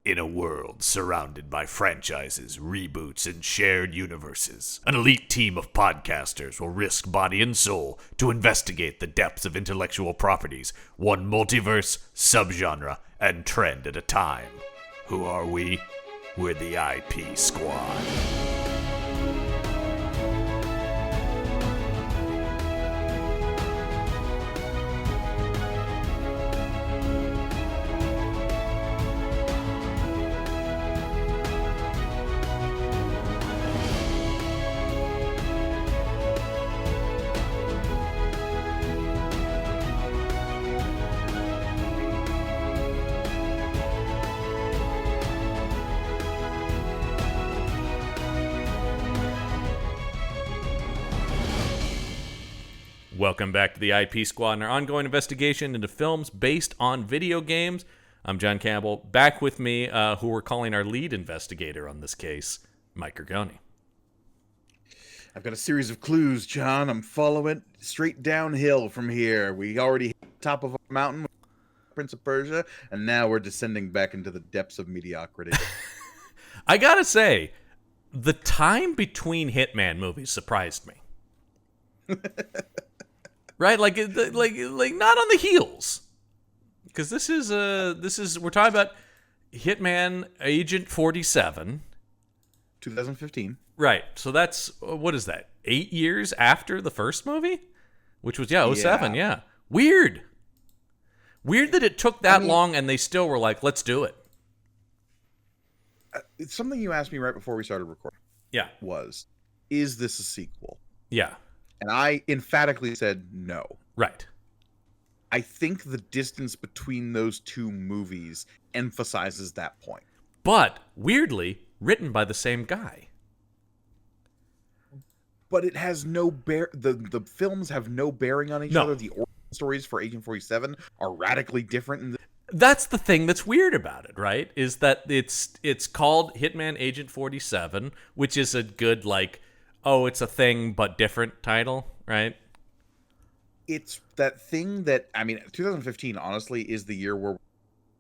In a world surrounded by franchises, reboots, and shared universes, an elite team of podcasters will risk body and soul to investigate the depths of intellectual properties, one multiverse, subgenre, and trend at a time. Who are we? We're the IP Squad. Welcome back to the IP Squad and our ongoing investigation into films based on video games. I'm John Campbell. Back with me, who we're calling our lead investigator on this case, Mike Gorgone. I've got a series of clues, John. I'm following straight downhill from here. We already hit the top of a mountain with Prince of Persia, and now we're descending back into the depths of mediocrity. I gotta say, the time between Hitman movies surprised me. Right, like not on the heels, because this is we're talking about Hitman Agent 47, 2015. Right, so that's what is that? 8 years after the first movie, which was 07. Yeah, weird that it took that long, and they still were like, let's do it. It's something you asked me right before we started recording. Yeah, is this a sequel? Yeah. And I emphatically said no. Right. I think the distance between those two movies emphasizes that point. But, weirdly, written by the same guy. But it has no the films have no bearing on each other. The origin stories for Agent 47 are radically different. That's the thing that's weird about it, right? Is that it's called Hitman Agent 47, which is a good, like, oh, it's a thing but different title, right? It's that thing that, 2015, honestly, is the year where we're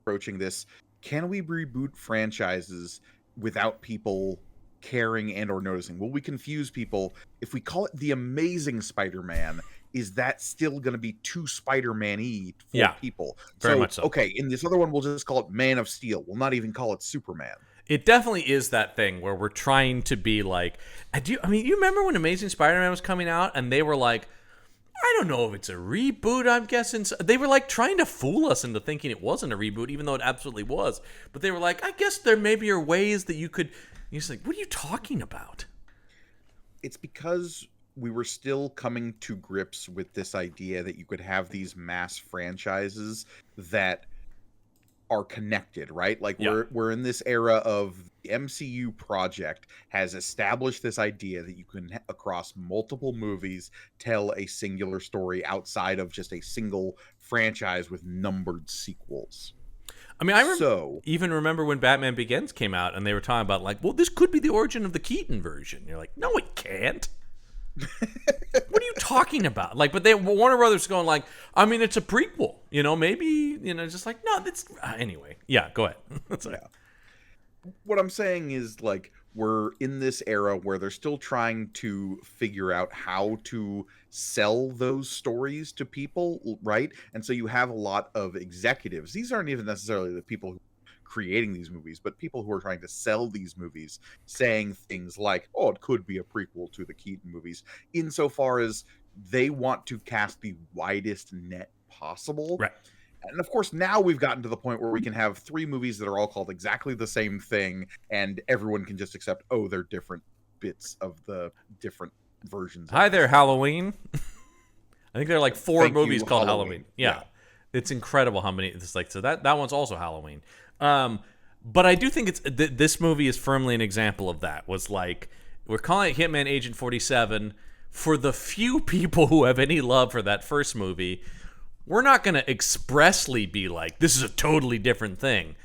approaching this. Can we reboot franchises without people caring and or noticing? Will we confuse people? If we call it The Amazing Spider-Man, is that still going to be too Spider-Man-y for people? Very much so. Okay, in this other one, we'll just call it Man of Steel. We'll not even call it Superman. It definitely is that thing where we're trying to be like, you remember when Amazing Spider-Man was coming out and they were like, I don't know if it's a reboot, I'm guessing. They were like trying to fool us into thinking it wasn't a reboot, even though it absolutely was. But they were like, I guess there maybe are ways that you could. You're just like, what are you talking about? It's because we were still coming to grips with this idea that you could have these mass franchises that are connected, right? Like we're in this era of the MCU project has established this idea that you can across multiple movies tell a singular story outside of just a single franchise with numbered sequels. I mean, even remember when Batman Begins came out and they were talking about like, well, this could be the origin of the Keaton version. You're like, no, it can't. What are you talking about? Like, but Warner Brothers going like, I mean, it's a prequel, maybe, just like, no, that's anyway. Yeah, go ahead. What I'm saying is, like, we're in this era where they're still trying to figure out how to sell those stories to people, right? And so you have a lot of executives. These aren't even necessarily the people who creating these movies, but people who are trying to sell these movies saying things like, oh, it could be a prequel to the Keaton movies, insofar as they want to cast the widest net possible. Right. And of course, now we've gotten to the point where we can have 3 movies that are all called exactly the same thing, and everyone can just accept, oh, they're different bits of the different versions. Hi there, Halloween. I think there are like 4 movies called Halloween. Yeah. It's incredible how many. It's like, so that one's also Halloween. But I do think this movie is firmly an example of that. Was like, we're calling it Hitman Agent 47 for the few people who have any love for that first movie. We're not going to expressly be like, this is a totally different thing,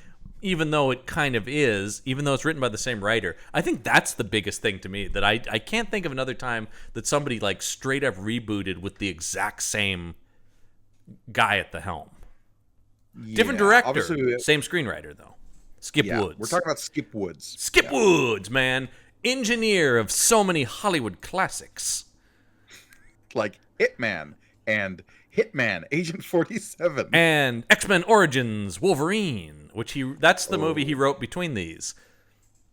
even though it kind of is, even though it's written by the same writer. I think that's the biggest thing to me, that I can't think of another time that somebody like straight up rebooted with the exact same guy at the helm. Different director, same screenwriter, though. Skip Yeah, Woods. we're talking about Skip Woods. Skip Woods, man. Engineer of so many Hollywood classics. Like Hitman and Hitman Agent 47. And X-Men Origins Wolverine, which that's the movie he wrote between these.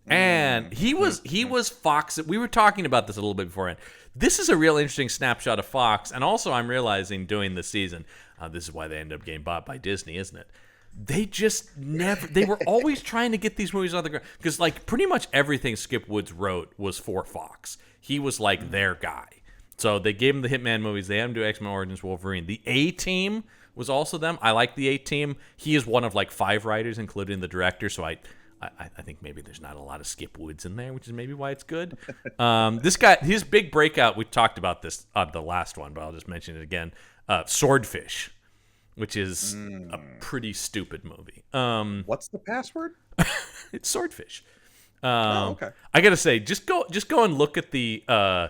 And he was Fox. We were talking about this a little bit beforehand. This is a real interesting snapshot of Fox, and also I'm realizing doing this season, this is why they ended up getting bought by Disney, isn't it? They just never. They were always trying to get these movies on the ground because, like, pretty much everything Skip Woods wrote was for Fox. He was like their guy. So they gave him the Hitman movies. They had him do X-Men Origins Wolverine. The A-Team was also them. I like the A-Team. He is one of like 5 writers, including the director. So I think maybe there's not a lot of Skip Woods in there, which is maybe why it's good. This guy, his big breakout, we talked about this on the last one, but I'll just mention it again. Swordfish, which is a pretty stupid movie. What's the password? It's Swordfish. Okay. I gotta say, just go and look at the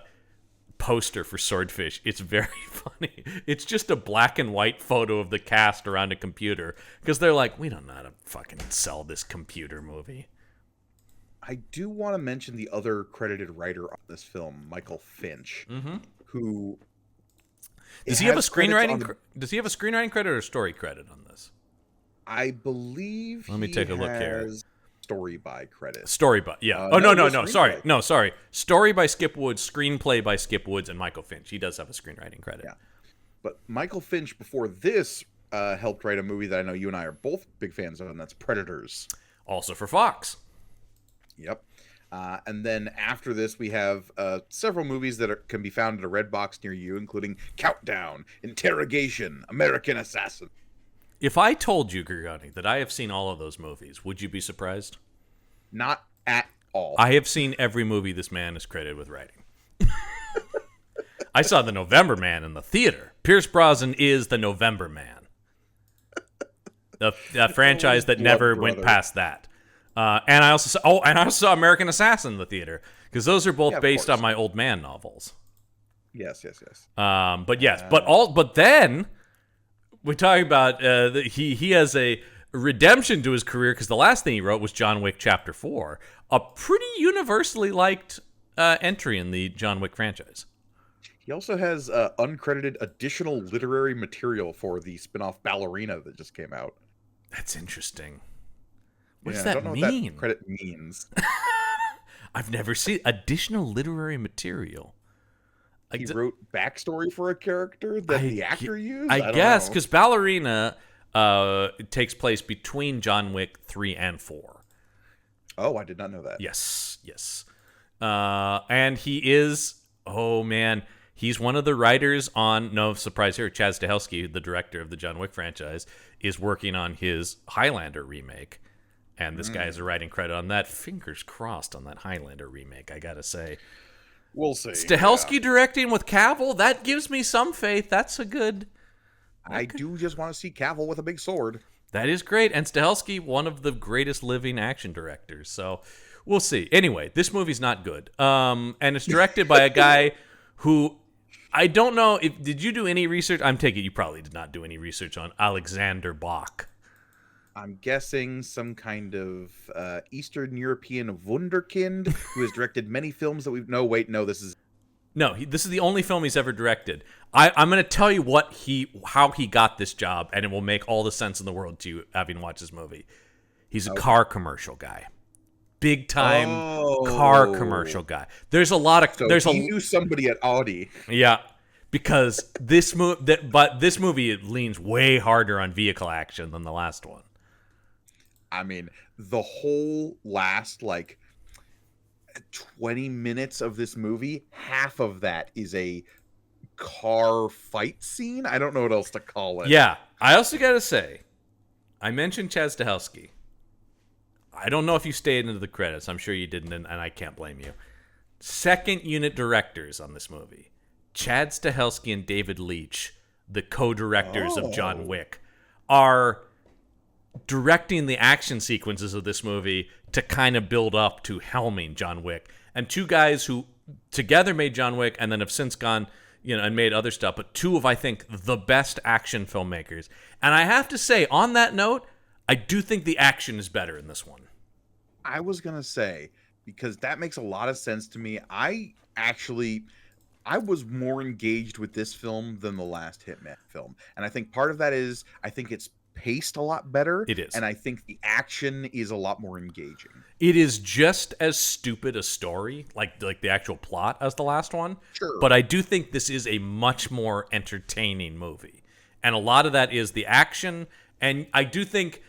poster for Swordfish. It's very funny. It's just a black and white photo of the cast around a computer because they're like, we don't know how to fucking sell this computer movie. I do want to mention the other credited writer on this film, Michael Finch, who does he have a screenwriting? Does he have a screenwriting credit or a story credit on this? I believe. Let me take a look here. Story by credit. Story by, yeah. No. Sorry. Story by Skip Woods, screenplay by Skip Woods, and Michael Finch. He does have a screenwriting credit. Yeah. But Michael Finch, before this, helped write a movie that I know you and I are both big fans of, and that's Predators. Also for Fox. Yep. And then after this, we have several movies that can be found at a red box near you, including Countdown, Interrogation, American Assassin. If I told you, Gorgone, that I have seen all of those movies, would you be surprised? Not at all. I have seen every movie this man is credited with writing. I saw The November Man in the theater. Pierce Brosnan is the November Man. The franchise that never went past that. And I also saw American Assassin in the theater because those are both based on my Old Man novels. Yes. But then we're talking about he has a redemption to his career because the last thing he wrote was John Wick Chapter 4, a pretty universally liked entry in the John Wick franchise. He also has uncredited additional literary material for the spin-off Ballerina that just came out. That's interesting. What does that I don't know mean? What that credit means. I've never seen additional literary material. He wrote backstory for a character that the actor used? I guess, because Ballerina takes place between John Wick 3 and 4. Oh, I did not know that. Yes. And he is, he's one of the writers on, no surprise here, Chad Stahelski, the director of the John Wick franchise, is working on his Highlander remake. And this guy has a writing credit on that. Fingers crossed on that Highlander remake, I gotta say. We'll see. Stahelski directing with Cavill, that gives me some faith. That's a good... I do just want to see Cavill with a big sword. That is great. And Stahelski, one of the greatest living action directors. So we'll see. Anyway, this movie's not good. And it's directed by a guy who... I don't know if... Did you do any research? I'm taking you probably did not do any research on Alexander Bach. I'm guessing some kind of Eastern European wunderkind who has directed many films that we've... this is the only film he's ever directed. I'm going to tell you how he got this job, and it will make all the sense in the world to you having watched this movie. He's a car commercial guy, big time car commercial guy. There's a lot of he knew somebody at Audi. Yeah, because this movie it leans way harder on vehicle action than the last one. I mean, the whole last, 20 minutes of this movie, half of that is a car fight scene. I don't know what else to call it. Yeah. I also got to say, I mentioned Chad Stahelski. I don't know if you stayed into the credits. I'm sure you didn't, and I can't blame you. Second unit directors on this movie. Chad Stahelski and David Leitch, the co-directors of John Wick, are... directing the action sequences of this movie to kind of build up to helming John Wick. And two guys who together made John Wick and then have since gone, and made other stuff, but two of, I think, the best action filmmakers. And I have to say, on that note, I do think the action is better in this one. I was gonna say, because that makes a lot of sense to me. I was more engaged with this film than the last Hitman film. And I think part of that is I think it's paced a lot better. It is. And I think the action is a lot more engaging. It is just as stupid a story, like the actual plot, as the last one. Sure. But I do think this is a much more entertaining movie. And a lot of that is the action. And I do think,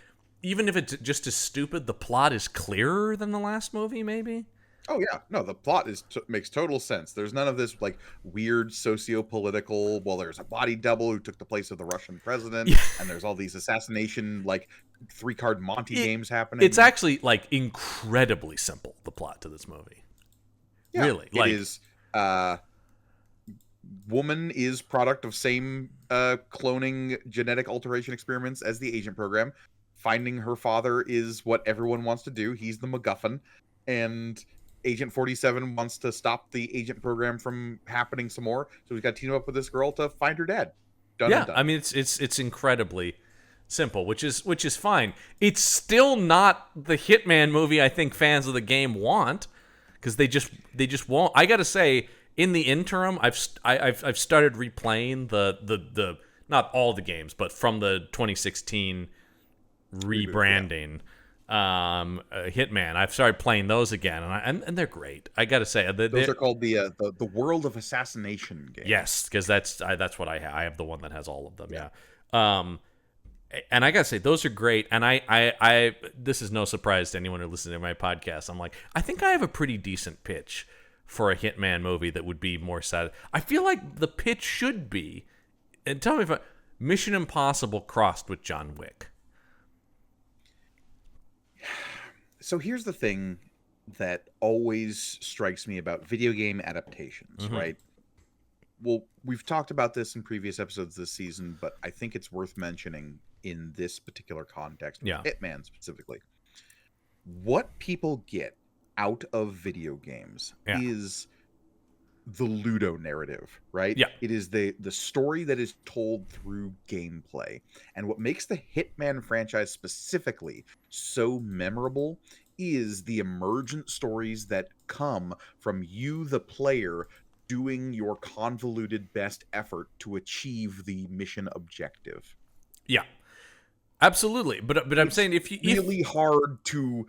even if it's just as stupid, the plot is clearer than the last movie, maybe? Oh yeah, no, the plot makes total sense. There's none of this like weird socio-political. Well, there's a body double who took the place of the Russian president, and there's all these assassination like 3-card Monty games happening. It's actually like incredibly simple, the plot to this movie. Yeah, really, it is. Woman is product of same cloning genetic alteration experiments as the agent program. Finding her father is what everyone wants to do. He's the MacGuffin, and Agent 47 wants to stop the agent program from happening some more, so he's got to team up with this girl to find her dad. Done. I mean it's incredibly simple, which is fine. It's still not the Hitman movie I think fans of the game want, because they just won't. I gotta say, in the interim, I've started replaying the not all the games, but from the 2016 rebranding. Hitman. I've started playing those again, and they're great. I gotta say, those are called the World of Assassination games. Yes, because that's what I have. I have the one that has all of them. Yeah. And I gotta say, those are great. And I this is no surprise to anyone who listens to my podcast. I'm like, I think I have a pretty decent pitch for a Hitman movie that would be more sad. I feel like the pitch should be, and tell me if Mission Impossible crossed with John Wick. So here's the thing that always strikes me about video game adaptations, right? Well, we've talked about this in previous episodes this season, but I think it's worth mentioning in this particular context, Hitman specifically. What people get out of video games is the Ludo narrative, right? Yeah. It is the story that is told through gameplay. And what makes the Hitman franchise specifically so memorable is the emergent stories that come from you, the player, doing your convoluted best effort to achieve the mission objective. Yeah. Absolutely. But I'm saying if really hard to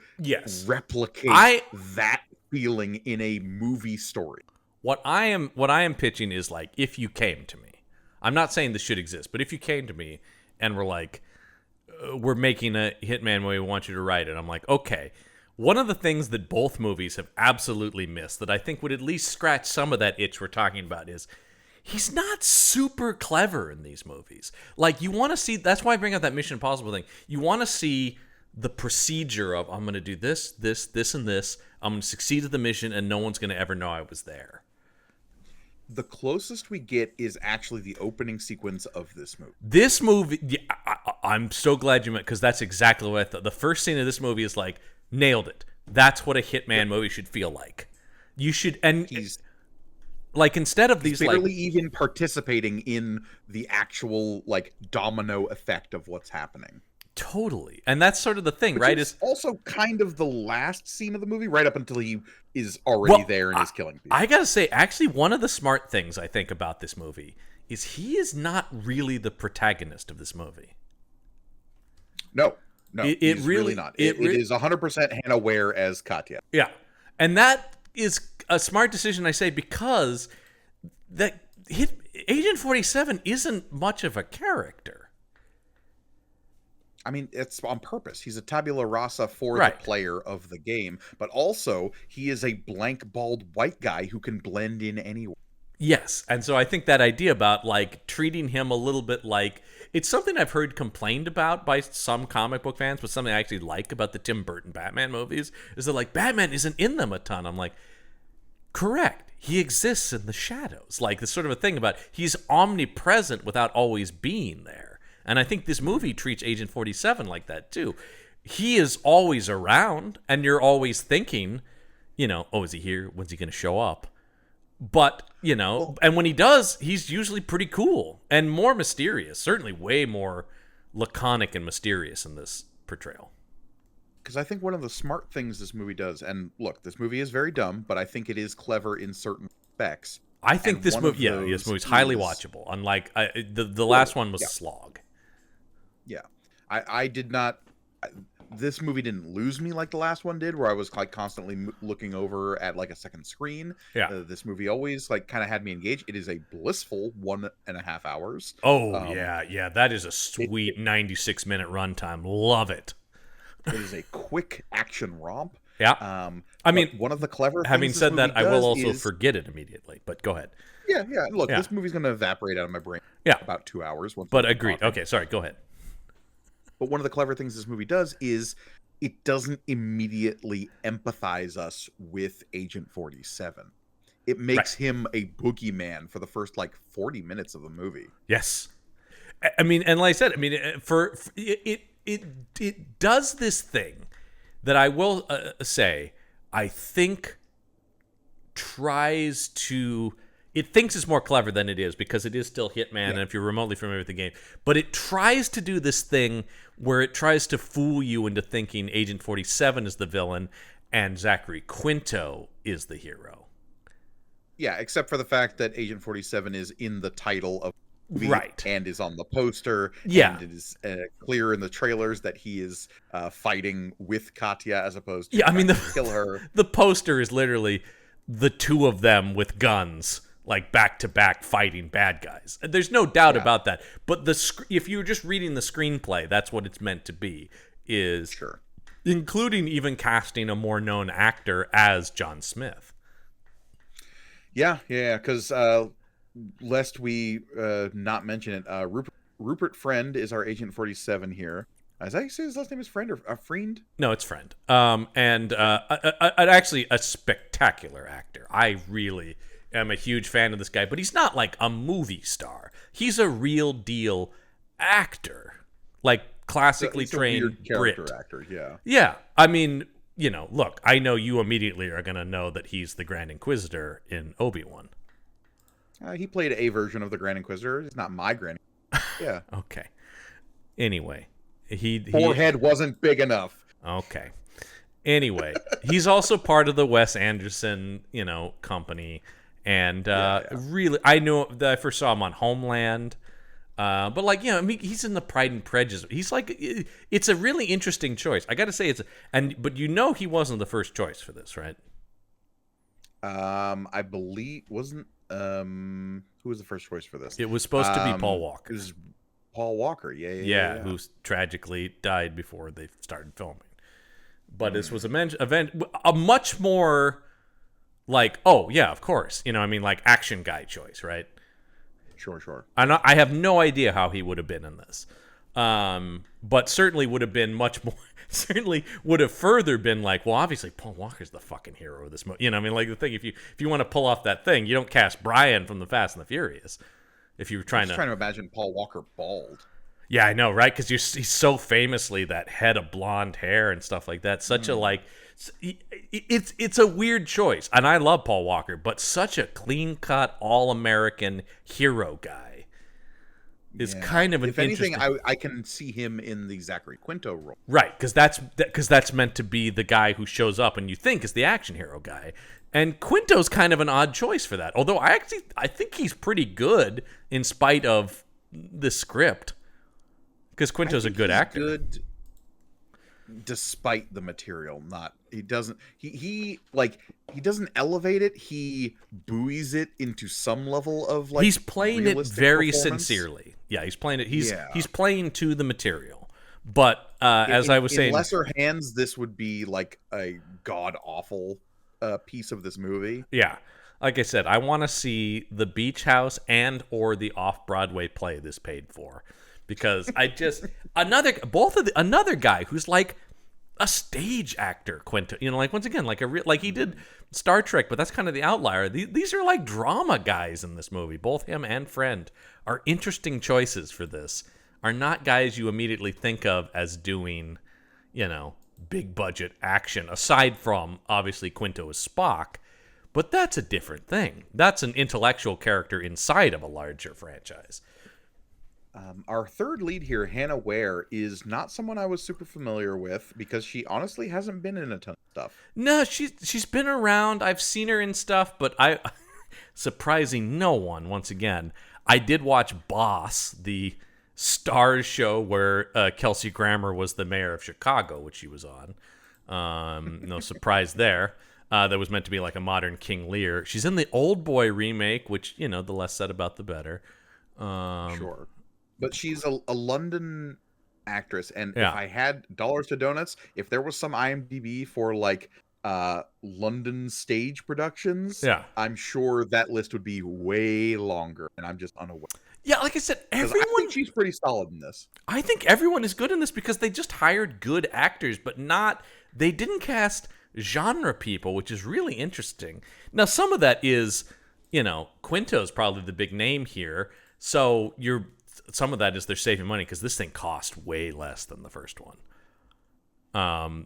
replicate that feeling in a movie story. What I am pitching is like, if you came to me, I'm not saying this should exist, but if you came to me and were like, we're making a Hitman movie, we want you to write it. I'm like, okay. One of the things that both movies have absolutely missed that I think would at least scratch some of that itch we're talking about is he's not super clever in these movies. Like, you want to see, that's why I bring up that Mission Impossible thing. You want to see the procedure of, I'm going to do this, and this. I'm going to succeed at the mission, and no one's going to ever know I was there. The closest we get is actually the opening sequence of this movie. This movie, I'm so glad you meant, because that's exactly what I thought. The first scene of this movie is like, nailed it. That's what a Hitman movie should feel like. You should, and he's like, instead of these barely like even participating in the actual like domino effect of what's happening. Totally. And that's sort of the thing, right? Is also kind of the last scene of the movie, right up until he is already there and is killing people. I gotta say, actually, one of the smart things I think about this movie is he is not really the protagonist of this movie. No, he's really not. It is 100% Hannah Ware as Katya. Yeah. And that is a smart decision, I say, because that Agent 47 isn't much of a character. I mean, it's on purpose. He's a tabula rasa for the player of the game, but also he is a blank, bald white guy who can blend in anywhere. Yes, and so I think that idea about like treating him a little bit like, it's something I've heard complained about by some comic book fans, but something I actually like about the Tim Burton Batman movies is that like Batman isn't in them a ton. I'm like, correct. He exists in the shadows. Like, this sort of a thing about he's omnipresent without always being there. And I think this movie treats Agent 47 like that, too. He is always around, and you're always thinking, oh, is he here? When's he going to show up? But, and when he does, he's usually pretty cool and more mysterious. Certainly way more laconic and mysterious in this portrayal. Because I think one of the smart things this movie does, and look, this movie is very dumb, but I think it is clever in certain respects. I think this movie, this movie's highly watchable. Unlike the last one was slog. Yeah, I did not. This movie didn't lose me like the last one did, where I was like constantly looking over at like a second screen. Yeah, this movie always like kind of had me engaged. It is a blissful 1.5 hours. Oh yeah, that is a sweet 96-minute runtime. Love it. It is a quick action romp. Yeah. I mean, one of the clever things having said that, I will also forget it immediately. But go ahead. Yeah. Look, this movie's going to evaporate out of my brain. Yeah, about 2 hours. But agreed. Okay, sorry. Go ahead. But one of the clever things this movie does is it doesn't immediately empathize us with Agent 47. It makes him a boogeyman for the first like 40 minutes of the movie. Yes. I mean, and like I said, I mean, it does this thing that I will say, I think tries to... It thinks it's more clever than it is because it is still Hitman, and if you're remotely familiar with the game. But it tries to do this thing where it tries to fool you into thinking Agent 47 is the villain and Zachary Quinto is the hero. Yeah, except for the fact that Agent 47 is in the title of the movie and is on the poster. Yeah. And it is clear in the trailers that he is fighting with Katya as opposed to kill her. The poster is literally the two of them with guns, like back-to-back fighting bad guys. There's no doubt about that. But if you're just reading the screenplay, that's what it's meant to be, is including even casting a more known actor as John Smith. Yeah, because lest we not mention it, Rupert Friend is our Agent 47 here. Is that you say his last name is Friend or Friend? No, it's Friend. And actually a spectacular actor. I really am a huge fan of this guy, but he's not like a movie star. He's a real deal actor, like classically trained Brit actor. Yeah. Yeah. I mean, look, I know you immediately are going to know that he's the Grand Inquisitor in Obi-Wan. He played a version of the Grand Inquisitor. It's not my Grand Inquisitor. Yeah. Okay. Anyway, forehead wasn't big enough. Okay. Anyway, he's also part of the Wes Anderson, company. And really, I know that I first saw him on Homeland. But I mean, he's in the Pride and Prejudice. He's like, it's a really interesting choice. I got to say, but he wasn't the first choice for this, right? I believe wasn't. Who was the first choice for this? It was supposed to be Paul Walker. It was Paul Walker. Yeah, who tragically died before they started filming. But this was a much more like, oh yeah, of course, like action guy choice, right? Sure. I have no idea how he would have been in this, but certainly would have been much more. Certainly would have further been like, well, obviously Paul Walker's the fucking hero of this movie. Like the thing, if you want to pull off that thing, you don't cast Brian from the Fast and the Furious. If you were trying to imagine Paul Walker bald. Yeah, I know, right? Because he's so famously that head of blonde hair and stuff like that. Such a it's a weird choice, and I love Paul Walker, but such a clean-cut, all-American hero guy is kind of an interesting. If anything, I can see him in the Zachary Quinto role, right? Because that's meant to be the guy who shows up and you think is the action hero guy, and Quinto's kind of an odd choice for that. Although I think he's pretty good in spite of the script. Because Quinto's a good actor. Good despite the material. He doesn't elevate it, he buoys it into some level of like he's playing it very sincerely. Yeah, he's playing it. He's playing to the material. But as I was saying, in lesser hands, this would be like a god awful piece of this movie. Yeah. Like I said, I want to see the Beach House and or the off-Broadway play this paid for. Because I just another guy who's like a stage actor, Quinto. Once again, like he did Star Trek, but that's kind of the outlier. These are like drama guys in this movie. Both him and Friend are interesting choices for this. Are not guys you immediately think of as doing, big budget action. Aside from obviously Quinto as Spock, but that's a different thing. That's an intellectual character inside of a larger franchise. Our third lead here, Hannah Ware, is not someone I was super familiar with because she honestly hasn't been in a ton of stuff. No, she's been around. I've seen her in stuff, but I surprising no one once again. I did watch Boss, the Stars show where Kelsey Grammer was the mayor of Chicago, which she was on. No surprise there. That was meant to be like a modern King Lear. She's in the Old Boy remake, which, the less said about the better. Sure. But she's a London actress, and Yeah. if I had dollars to donuts, if there was some IMDb for like London stage productions, Yeah. I'm sure that list would be way longer, and I'm just unaware. Yeah, like I said, 'Cause everyone. I think she's pretty solid in this. I think everyone is good in this because they just hired good actors, but they didn't cast genre people, which is really interesting. Now, some of that is, Quinto's probably the big name here. So some of that is they're saving money because this thing cost way less than the first one.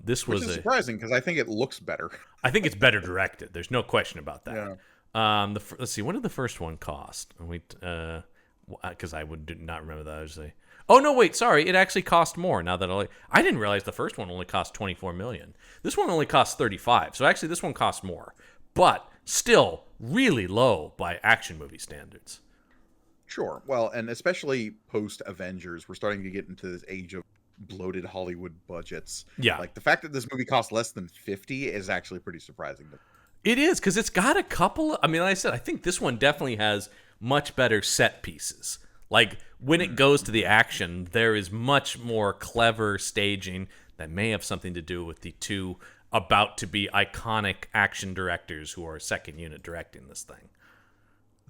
This Which was is surprising because I think it looks better. I think it's better directed. There's no question about that. Yeah. Let's see, what did the first one cost? Because I would not remember that. Actually. Oh no, wait, sorry. It actually cost more. Now that I didn't realize the first one only cost $24 million. This one only costs $35. So actually, this one costs more, but still really low by action movie standards. Sure. Well, and especially post Avengers, we're starting to get into this age of bloated Hollywood budgets. Yeah. Like the fact that this movie costs less than 50 is actually pretty surprising to me. It is, because it's got a couple. I mean, like I said, I think this one definitely has much better set pieces. Like when it goes to the action, there is much more clever staging that may have something to do with the two about to be iconic action directors who are second unit directing this thing.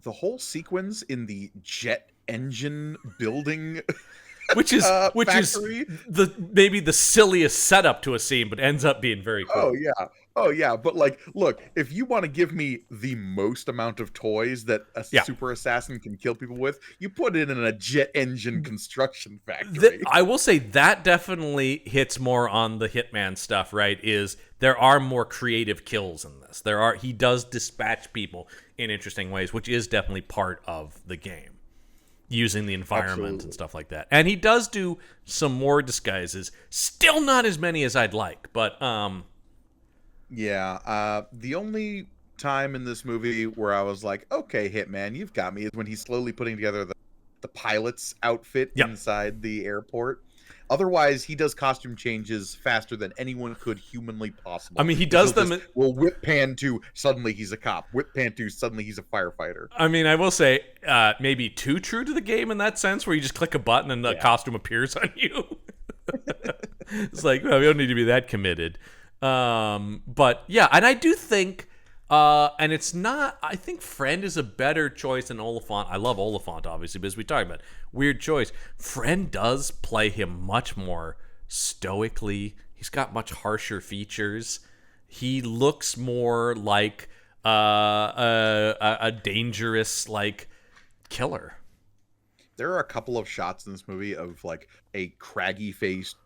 The whole sequence in the jet engine building which is factory. maybe the silliest setup to a scene, but ends up being very cool. Oh yeah, but like, look, if you want to give me the most amount of toys that a super assassin can kill people with, you put it in a jet engine construction factory. I will say that definitely hits more on the Hitman stuff, right? Is there are more creative kills in this. He does dispatch people in interesting ways, which is definitely part of the game, using the environment and stuff like that. And he does do some more disguises, still not as many as I'd like, but yeah, the only time in this movie where I was like, okay, Hitman, you've got me, is when he's slowly putting together the pilot's outfit inside the airport. Otherwise, he does costume changes faster than anyone could humanly possible. I mean, he does them. Well, whip pan to suddenly he's a cop. Whip pan to suddenly he's a firefighter. I mean, I will say maybe too true to the game in that sense, where you just click a button and the costume appears on you. It's like, well, we don't need to be that committed. But yeah, and I do think, and it's not, I think Friend is a better choice than Oliphant. I love Oliphant, obviously, but as we talked about, weird choice. Friend does play him much more stoically. He's got much harsher features. He looks more like a dangerous, like, killer. There are a couple of shots in this movie of like a craggy faced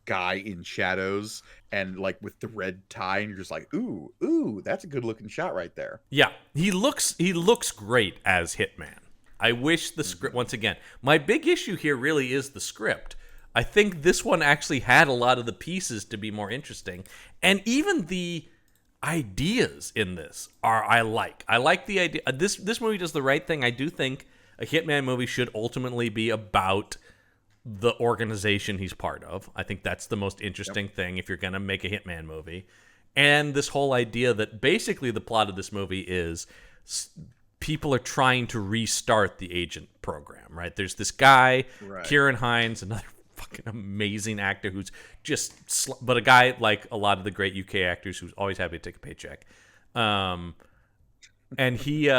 guy in shadows and like with the red tie, and you're just like, ooh, that's a good looking shot right there. Yeah, he looks great as Hitman. I wish the script, once again, my big issue here really is the script. I think this one actually had a lot of the pieces to be more interesting, and even the ideas in this I like the idea. This movie does the right thing. I do think a Hitman movie should ultimately be about the organization he's part of. I think that's the most interesting thing if you're going to make a Hitman movie. And this whole idea that basically the plot of this movie is people are trying to restart the agent program, right? There's this guy, Kieran Hines, another fucking amazing actor who's just, but a guy like a lot of the great UK actors who's always happy to take a paycheck. And he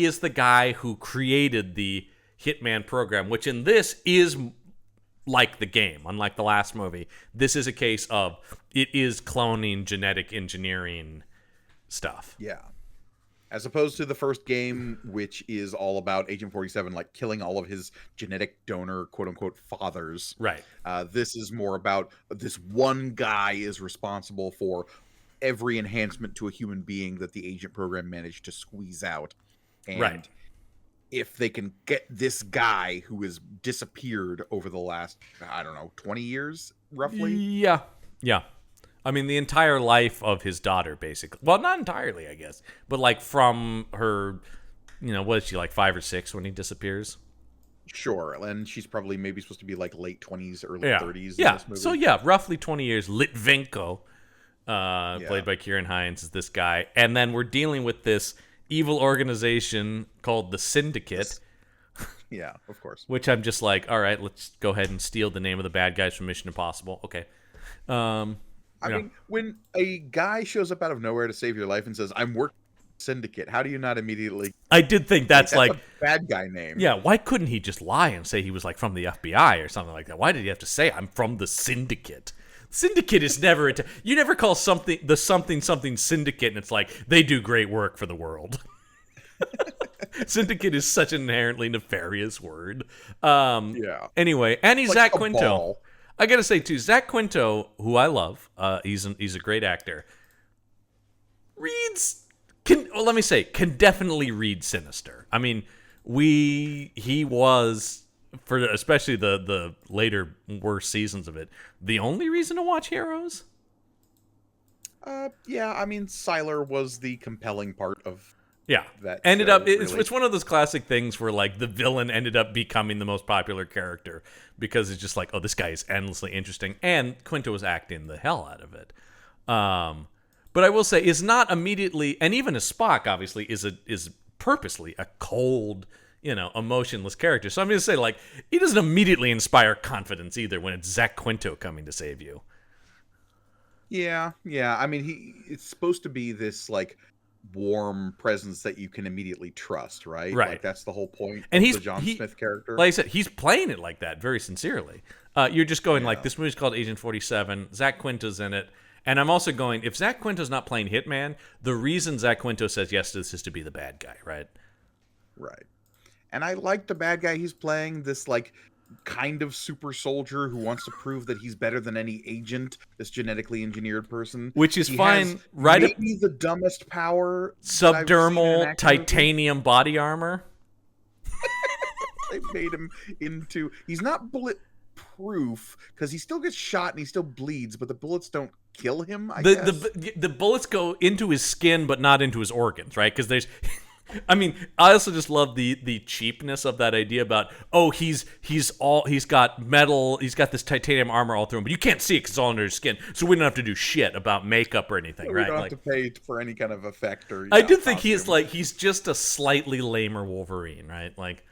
is the guy who created the Hitman program, which in this is like the game. Unlike the last movie, this is a case of it is cloning, genetic engineering stuff. Yeah. As opposed to the first game, which is all about Agent 47, like killing all of his genetic donor, quote unquote, fathers. Right. This is more about this one guy is responsible for every enhancement to a human being that the agent program managed to squeeze out. And if they can get this guy who has disappeared over the last, I don't know, 20 years roughly. Yeah. Yeah. I mean, the entire life of his daughter, basically. Well, not entirely, I guess, but like from her, what is she, like 5 or 6 when he disappears? Sure, and she's probably maybe supposed to be like late 20s, early Yeah. 30s in Yeah. this movie. So yeah, roughly 20 years. Litvinko, played by Kieran Hines, is this guy, and then we're dealing with this evil organization called the Syndicate. Yeah, of course. Which I'm just like, all right, let's go ahead and steal the name of the bad guys from Mission Impossible. Okay. I mean, when a guy shows up out of nowhere to save your life and says, "I'm working for the Syndicate," how do you not immediately? I did think that's like a bad guy name. Yeah, why couldn't he just lie and say he was like from the FBI or something like that? Why did he have to say I'm from the Syndicate? Syndicate is never you never call something the something Syndicate and it's like they do great work for the world. Syndicate is such an inherently nefarious word. Yeah. Anyway, and he's Like Zach a Quinto. ball. I gotta say too, Zach Quinto, who I love, he's a great actor. Can definitely read sinister. I mean, he was, for especially the later worse seasons of it, the only reason to watch Heroes. Yeah, I mean, Siler was the compelling part of. Yeah, that ended show, up. It's really. It's one of those classic things where like the villain ended up becoming the most popular character because it's just like, oh, this guy is endlessly interesting, and Quinto was acting the hell out of it. But I will say, is not immediately, and even as Spock, obviously, is purposely a cold, emotionless character. So I'm going to say, like, he doesn't immediately inspire confidence either when it's Zach Quinto coming to save you. Yeah. I mean, it's supposed to be this like warm presence that you can immediately trust, right? Right. Like that's the whole point and of the John Smith character. Like I said, he's playing it like that very sincerely. You're just going like, this movie's called Agent 47. Zach Quinto's in it. And I'm also going, if Zach Quinto's not playing Hitman, the reason Zach Quinto says yes to this is to be the bad guy, right? Right. And I like the bad guy he's playing, this like kind of super soldier who wants to prove that he's better than any agent, this genetically engineered person. Which is he fine, has right? Maybe the dumbest power. Subdermal titanium body armor. They made him into. He's not bulletproof because he still gets shot and he still bleeds, but the bullets don't kill him. I guess the bullets go into his skin, but not into his organs, right? Because there's. I mean, I also just love the cheapness of that idea about, oh, he's got metal, he's got this titanium armor all through him, but you can't see it because it's all under his skin, so we don't have to do shit about makeup or anything, right? We don't have to pay for any kind of effect or. I do think he's just a slightly lamer Wolverine, right? Like,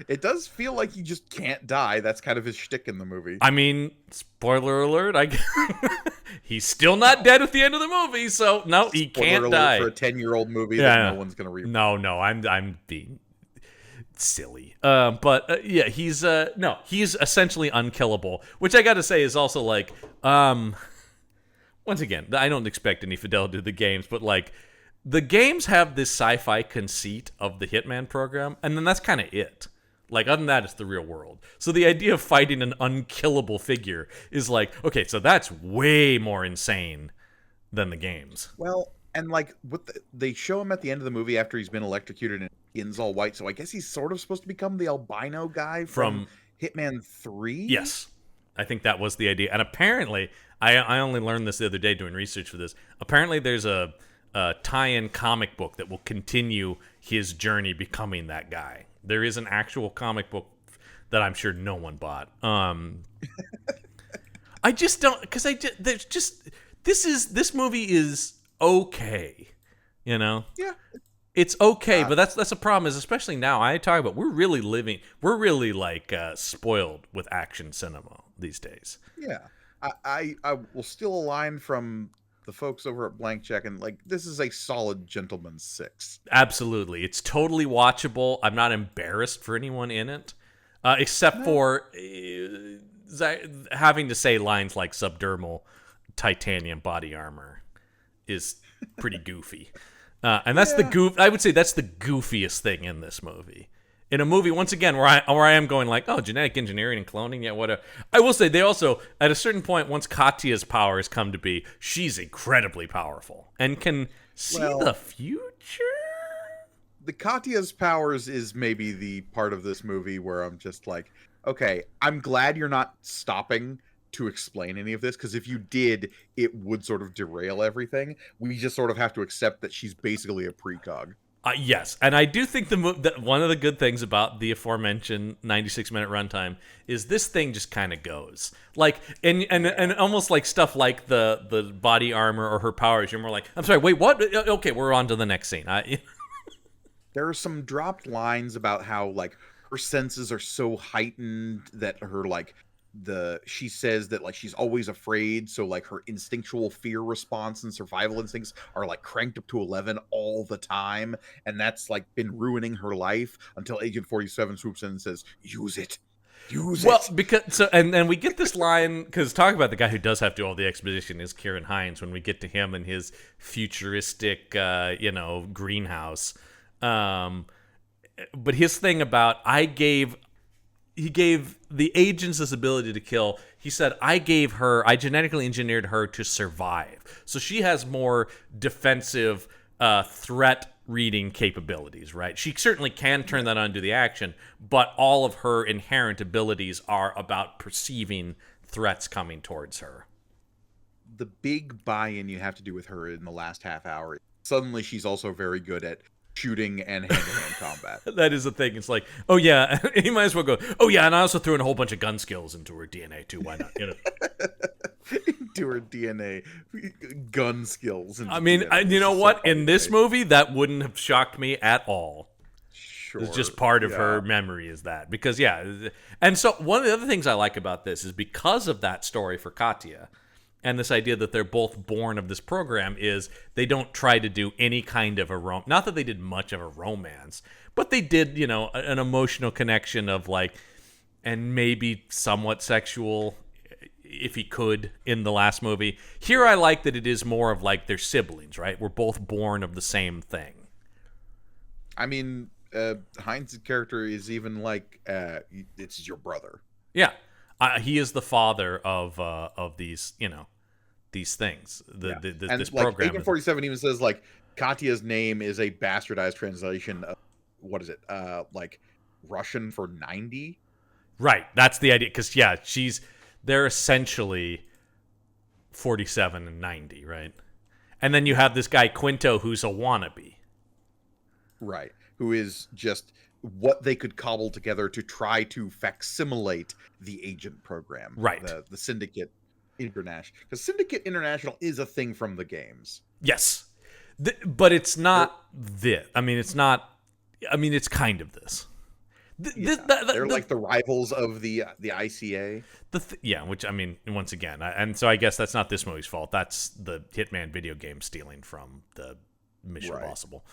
it does feel like he just can't die. That's kind of his shtick in the movie. I mean, spoiler alert, he's still not dead at the end of the movie, so no, he can't die. For a 10-year-old movie that no one's going to read. No, I'm being silly. But he's essentially unkillable, which I got to say is also like, once again, I don't expect any fidelity to the games, but like, the games have this sci-fi conceit of the Hitman program, and then that's kind of it. Like, other than that, it's the real world. So the idea of fighting an unkillable figure is like, okay, so that's way more insane than the games. Well, and like, they show him at the end of the movie after he's been electrocuted and skin's all white, so I guess he's sort of supposed to become the albino guy from Hitman 3? Yes. I think that was the idea. And apparently, I only learned this the other day doing research for this. Apparently, there's a tie-in comic book that will continue his journey becoming that guy. There is an actual comic book that I'm sure no one bought. I just don't, because there's just, this movie is okay, Yeah. It's okay, but that's a problem. Is especially now I talk about we're really like spoiled with action cinema these days. Yeah, I will steal a line from the folks over at Blank Check, and like, this is a solid gentleman's 6. Absolutely, it's totally watchable. I'm not embarrassed for anyone in it, except for having to say lines like subdermal titanium body armor is pretty goofy. And that's I would say that's the goofiest thing in this movie. In a movie, once again, where I am going like, oh, genetic engineering and cloning, yeah, whatever. I will say they also, at a certain point, once Katya's powers come to be, she's incredibly powerful and can see the future. the Katya's powers is maybe the part of this movie where I'm just like, okay, I'm glad you're not stopping to explain any of this, because if you did, it would sort of derail everything. We just sort of have to accept that she's basically a precog. Yes, and I do think that one of the good things about the aforementioned 96-minute runtime is this thing just kind of goes like, and almost like stuff like the body armor or her powers. You're more like, I'm sorry, wait, what? Okay, we're on to the next scene. There are some dropped lines about how like her senses are so heightened that her like she says that like she's always afraid, so like her instinctual fear response and survival instincts are like cranked up to 11 all the time, and that's like been ruining her life until Agent 47 swoops in and says, use it. Well, because and we get this line, because talk about the guy who does have to do all the exposition is Kieran Hines when we get to him and his futuristic greenhouse. But his thing about he gave the agents this ability to kill. He said, I genetically engineered her to survive. So she has more defensive threat reading capabilities, right? She certainly can turn that on and do the action, but all of her inherent abilities are about perceiving threats coming towards her. The big buy-in you have to do with her in the last half hour, suddenly she's also very good at shooting and hand-to-hand combat. That is the thing. It's like, oh yeah, he might as well go, oh yeah, and I also threw in a whole bunch of gun skills into her DNA too. Why not? Into her DNA, gun skills. I mean, you know what? In this movie, that wouldn't have shocked me at all. Sure. It's just part of her memory is that. Because, yeah. And so one of the other things I like about this is because of that story for Katya and this idea that they're both born of this program is they don't try to do any kind of a not that they did much of a romance, but they did, an emotional connection of like, and maybe somewhat sexual if he could in the last movie. Here I like that it is more of like they're siblings, right? We're both born of the same thing. I mean, Heinz's character is even like, it's your brother. Yeah. He is the father of these, these things. This program. Agent 47 even says like Katya's name is a bastardized translation of what is it? Like Russian for 90. Right. That's the idea. Because they're essentially 47 and 90, right? And then you have this guy Quinto who's a wannabe. Right. Who is just what they could cobble together to try to facsimilate the agent program. Right. The Syndicate International. Because Syndicate International is a thing from the games. Yes. But it's not this. I mean, it's not. I mean, it's kind of this. They're like the rivals of the ICA. Which, I mean, once again, and so I guess that's not this movie's fault. That's the Hitman video game stealing from the Mission Impossible.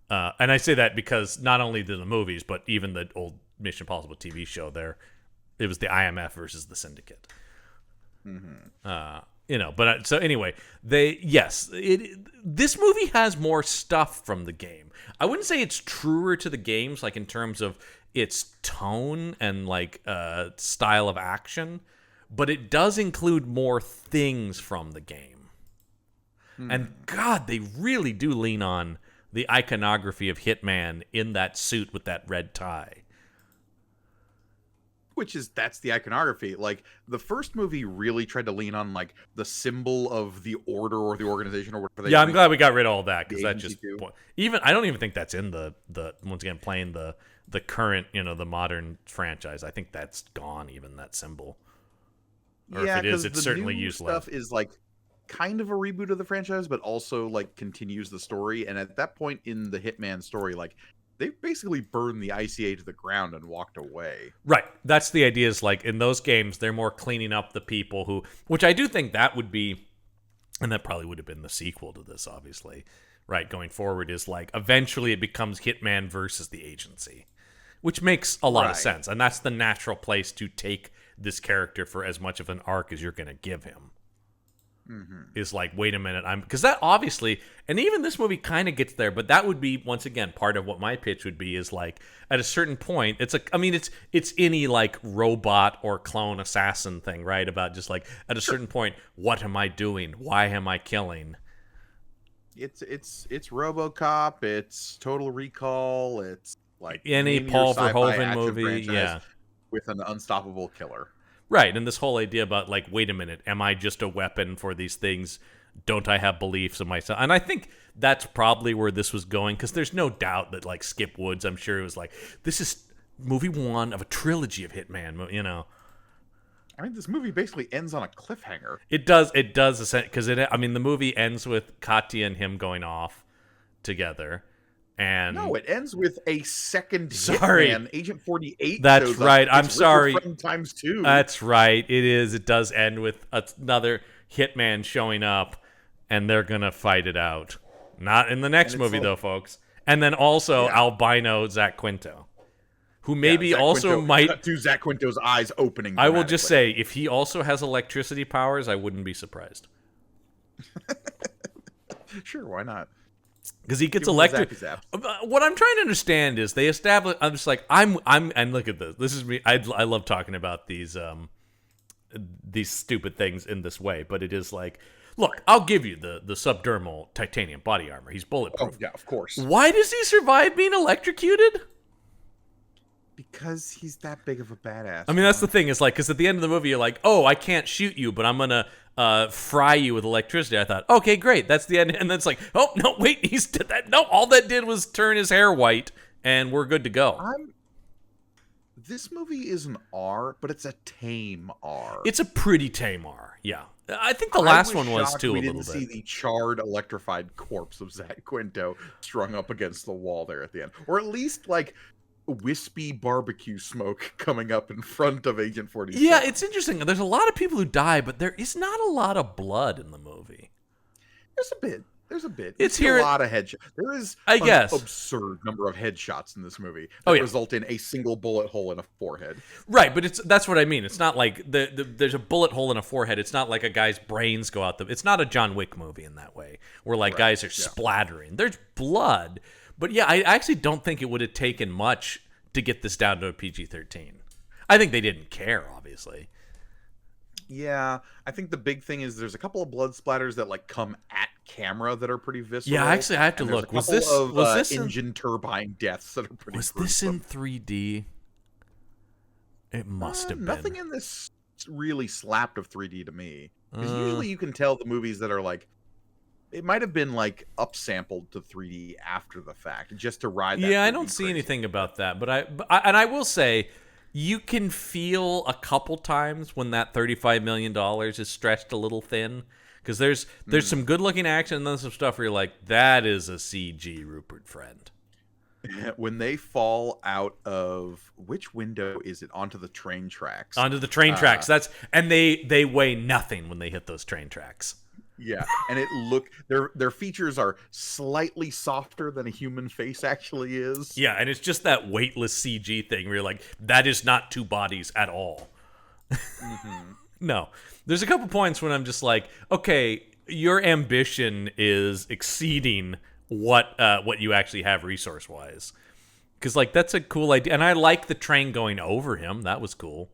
And I say that because not only the movies, but even the old Mission Impossible TV show it was the IMF versus the Syndicate. Mm-hmm. But so anyway, this movie has more stuff from the game. I wouldn't say it's truer to the games, like in terms of its tone and like style of action, but it does include more things from the game. And God, they really do lean on the iconography of Hitman in that suit with that red tie. That's the iconography. Like the first movie really tried to lean on like the symbol of the order or the organization or whatever. I'm glad we got rid of all that because that just I don't even think that's in the once again playing the current the modern franchise. I think that's gone, even that symbol. Or if it is, it's certainly useless. Stuff is like kind of a reboot of the franchise, but also like continues the story. And at that point in the Hitman story, like they basically burned the ICA to the ground and walked away. Right. That's the idea is like in those games, they're more cleaning up the people which I do think that would be, and that probably would have been the sequel to this, obviously, right? Going forward is like eventually it becomes Hitman versus the agency, which makes a lot of sense. And that's the natural place to take this character for as much of an arc as you're going to give him. Is like, wait a minute, because that obviously, and even this movie kind of gets there, but that would be once again part of what my pitch would be is like at a certain point, it's any like robot or clone assassin thing, right? About just like at a certain point, what am I doing? Why am I killing? It's RoboCop, it's Total Recall, it's like Any name your Paul sci-fi Verhoeven action movie, franchise yeah. with an unstoppable killer. Right, and this whole idea about, like, wait a minute, am I just a weapon for these things? Don't I have beliefs of myself? And I think that's probably where this was going, because there's no doubt that, like, Skip Woods, I'm sure it was like, this is movie one of a trilogy of Hitman, you know. I mean, this movie basically ends on a cliffhanger. It does, because I mean, the movie ends with Katya and him going off together. And no, it ends with a second sorry. Hitman, Agent 48. That's right. I'm It's sorry. times two. That's right. It is. It does end with another Hitman showing up, and they're gonna fight it out. Not in the next movie, though, folks. And then also albino Zach Quinto, who maybe Zach also Quinto, might. cut to Zach Quinto's eyes opening. I will just say, if he also has electricity powers, I wouldn't be surprised. Sure, why not? Because he gets electric. What I'm trying to understand is they establish. I'm just like and look at this. This is me. I love talking about these stupid things in this way, but it is like, look, I'll give you the subdermal titanium body armor. He's bulletproof. Oh yeah, of course. Why does he survive being electrocuted? Because he's that big of a badass. I mean, that's the thing. Is like, because at the end of the movie, you're like, oh, I can't shoot you, but I'm gonna fry you with electricity. I thought, okay, great, that's the end. And then it's like, oh no, wait, he's did that. No, all that did was turn his hair white, and we're good to go. This movie is an R, but it's a tame R. It's a pretty tame R. Yeah, I think the last one was too. We a little didn't bit. see the charred, electrified corpse of Zach Quinto strung up against the wall there at the end, or at least like wispy barbecue smoke coming up in front of Agent 47. Yeah, it's interesting. There's a lot of people who die, but there is not a lot of blood in the movie. There's a bit. It's here a lot of headshots. There is, I guess, absurd number of headshots in this movie that result in a single bullet hole in a forehead. Right, but that's what I mean. It's not like there's a bullet hole in a forehead. It's not like a guy's brains go out. It's not a John Wick movie in that way, where like guys are splattering. There's blood. But yeah, I actually don't think it would have taken much to get this down to a PG-13. I think they didn't care, obviously. Yeah, I think the big thing is there's a couple of blood splatters that like come at camera that are pretty visceral. Yeah, actually, I have to look. Was this engine turbine deaths that are pretty? Was this in 3D? It must have been. Nothing in this really slapped of 3D to me. Because usually you can tell the movies that are like, it might have been like upsampled to 3D after the fact, just to ride that. Yeah, I don't see anything about that, but I will say, you can feel a couple times when that $35 million is stretched a little thin, because there's some good looking action and then some stuff where you're like, that is a CG Rupert Friend. When they fall out of which window is it onto the train tracks? Onto the train tracks. And they weigh nothing when they hit those train tracks. Yeah, and their features are slightly softer than a human face actually is. Yeah, and it's just that weightless CG thing where you're like, that is not two bodies at all. Mm-hmm. No. There's a couple points when I'm just like, okay, your ambition is exceeding what you actually have resource-wise. Because, like, that's a cool idea. And I like the train going over him. That was cool.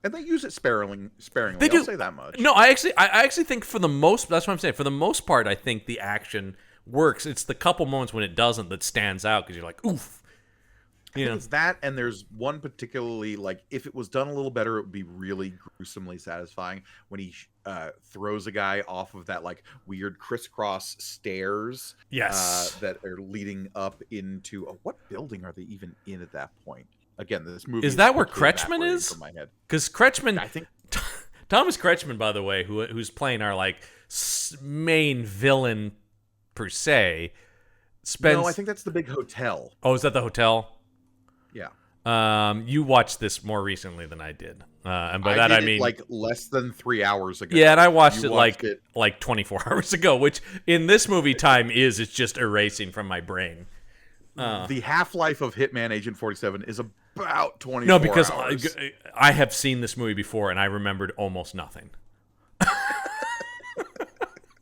And they use it sparingly. They do. I'll say that much. No, I actually think that's what I'm saying. For the most part, I think the action works. It's the couple moments when it doesn't that stands out because you're like, oof. I think it's that, and there's one particularly, like, if it was done a little better, it would be really gruesomely satisfying when he throws a guy off of that, like, weird crisscross stairs. Yes. That are leading up into what building are they even in at that point? Again, this movie is that where Kretschmann is? Because Kretschmann, I think Thomas Kretschmann, by the way, who's playing our like main villain per se. No, I think that's the big hotel. Oh, is that the hotel? Yeah. You watched this more recently than I did, and by that I mean like less than 3 hours ago. Yeah, and I watched it like 24 hours ago, which in this movie time it's just erasing from my brain. The half-life of Hitman Agent 47 is about 24 hours. No, because I have seen this movie before, and I remembered almost nothing.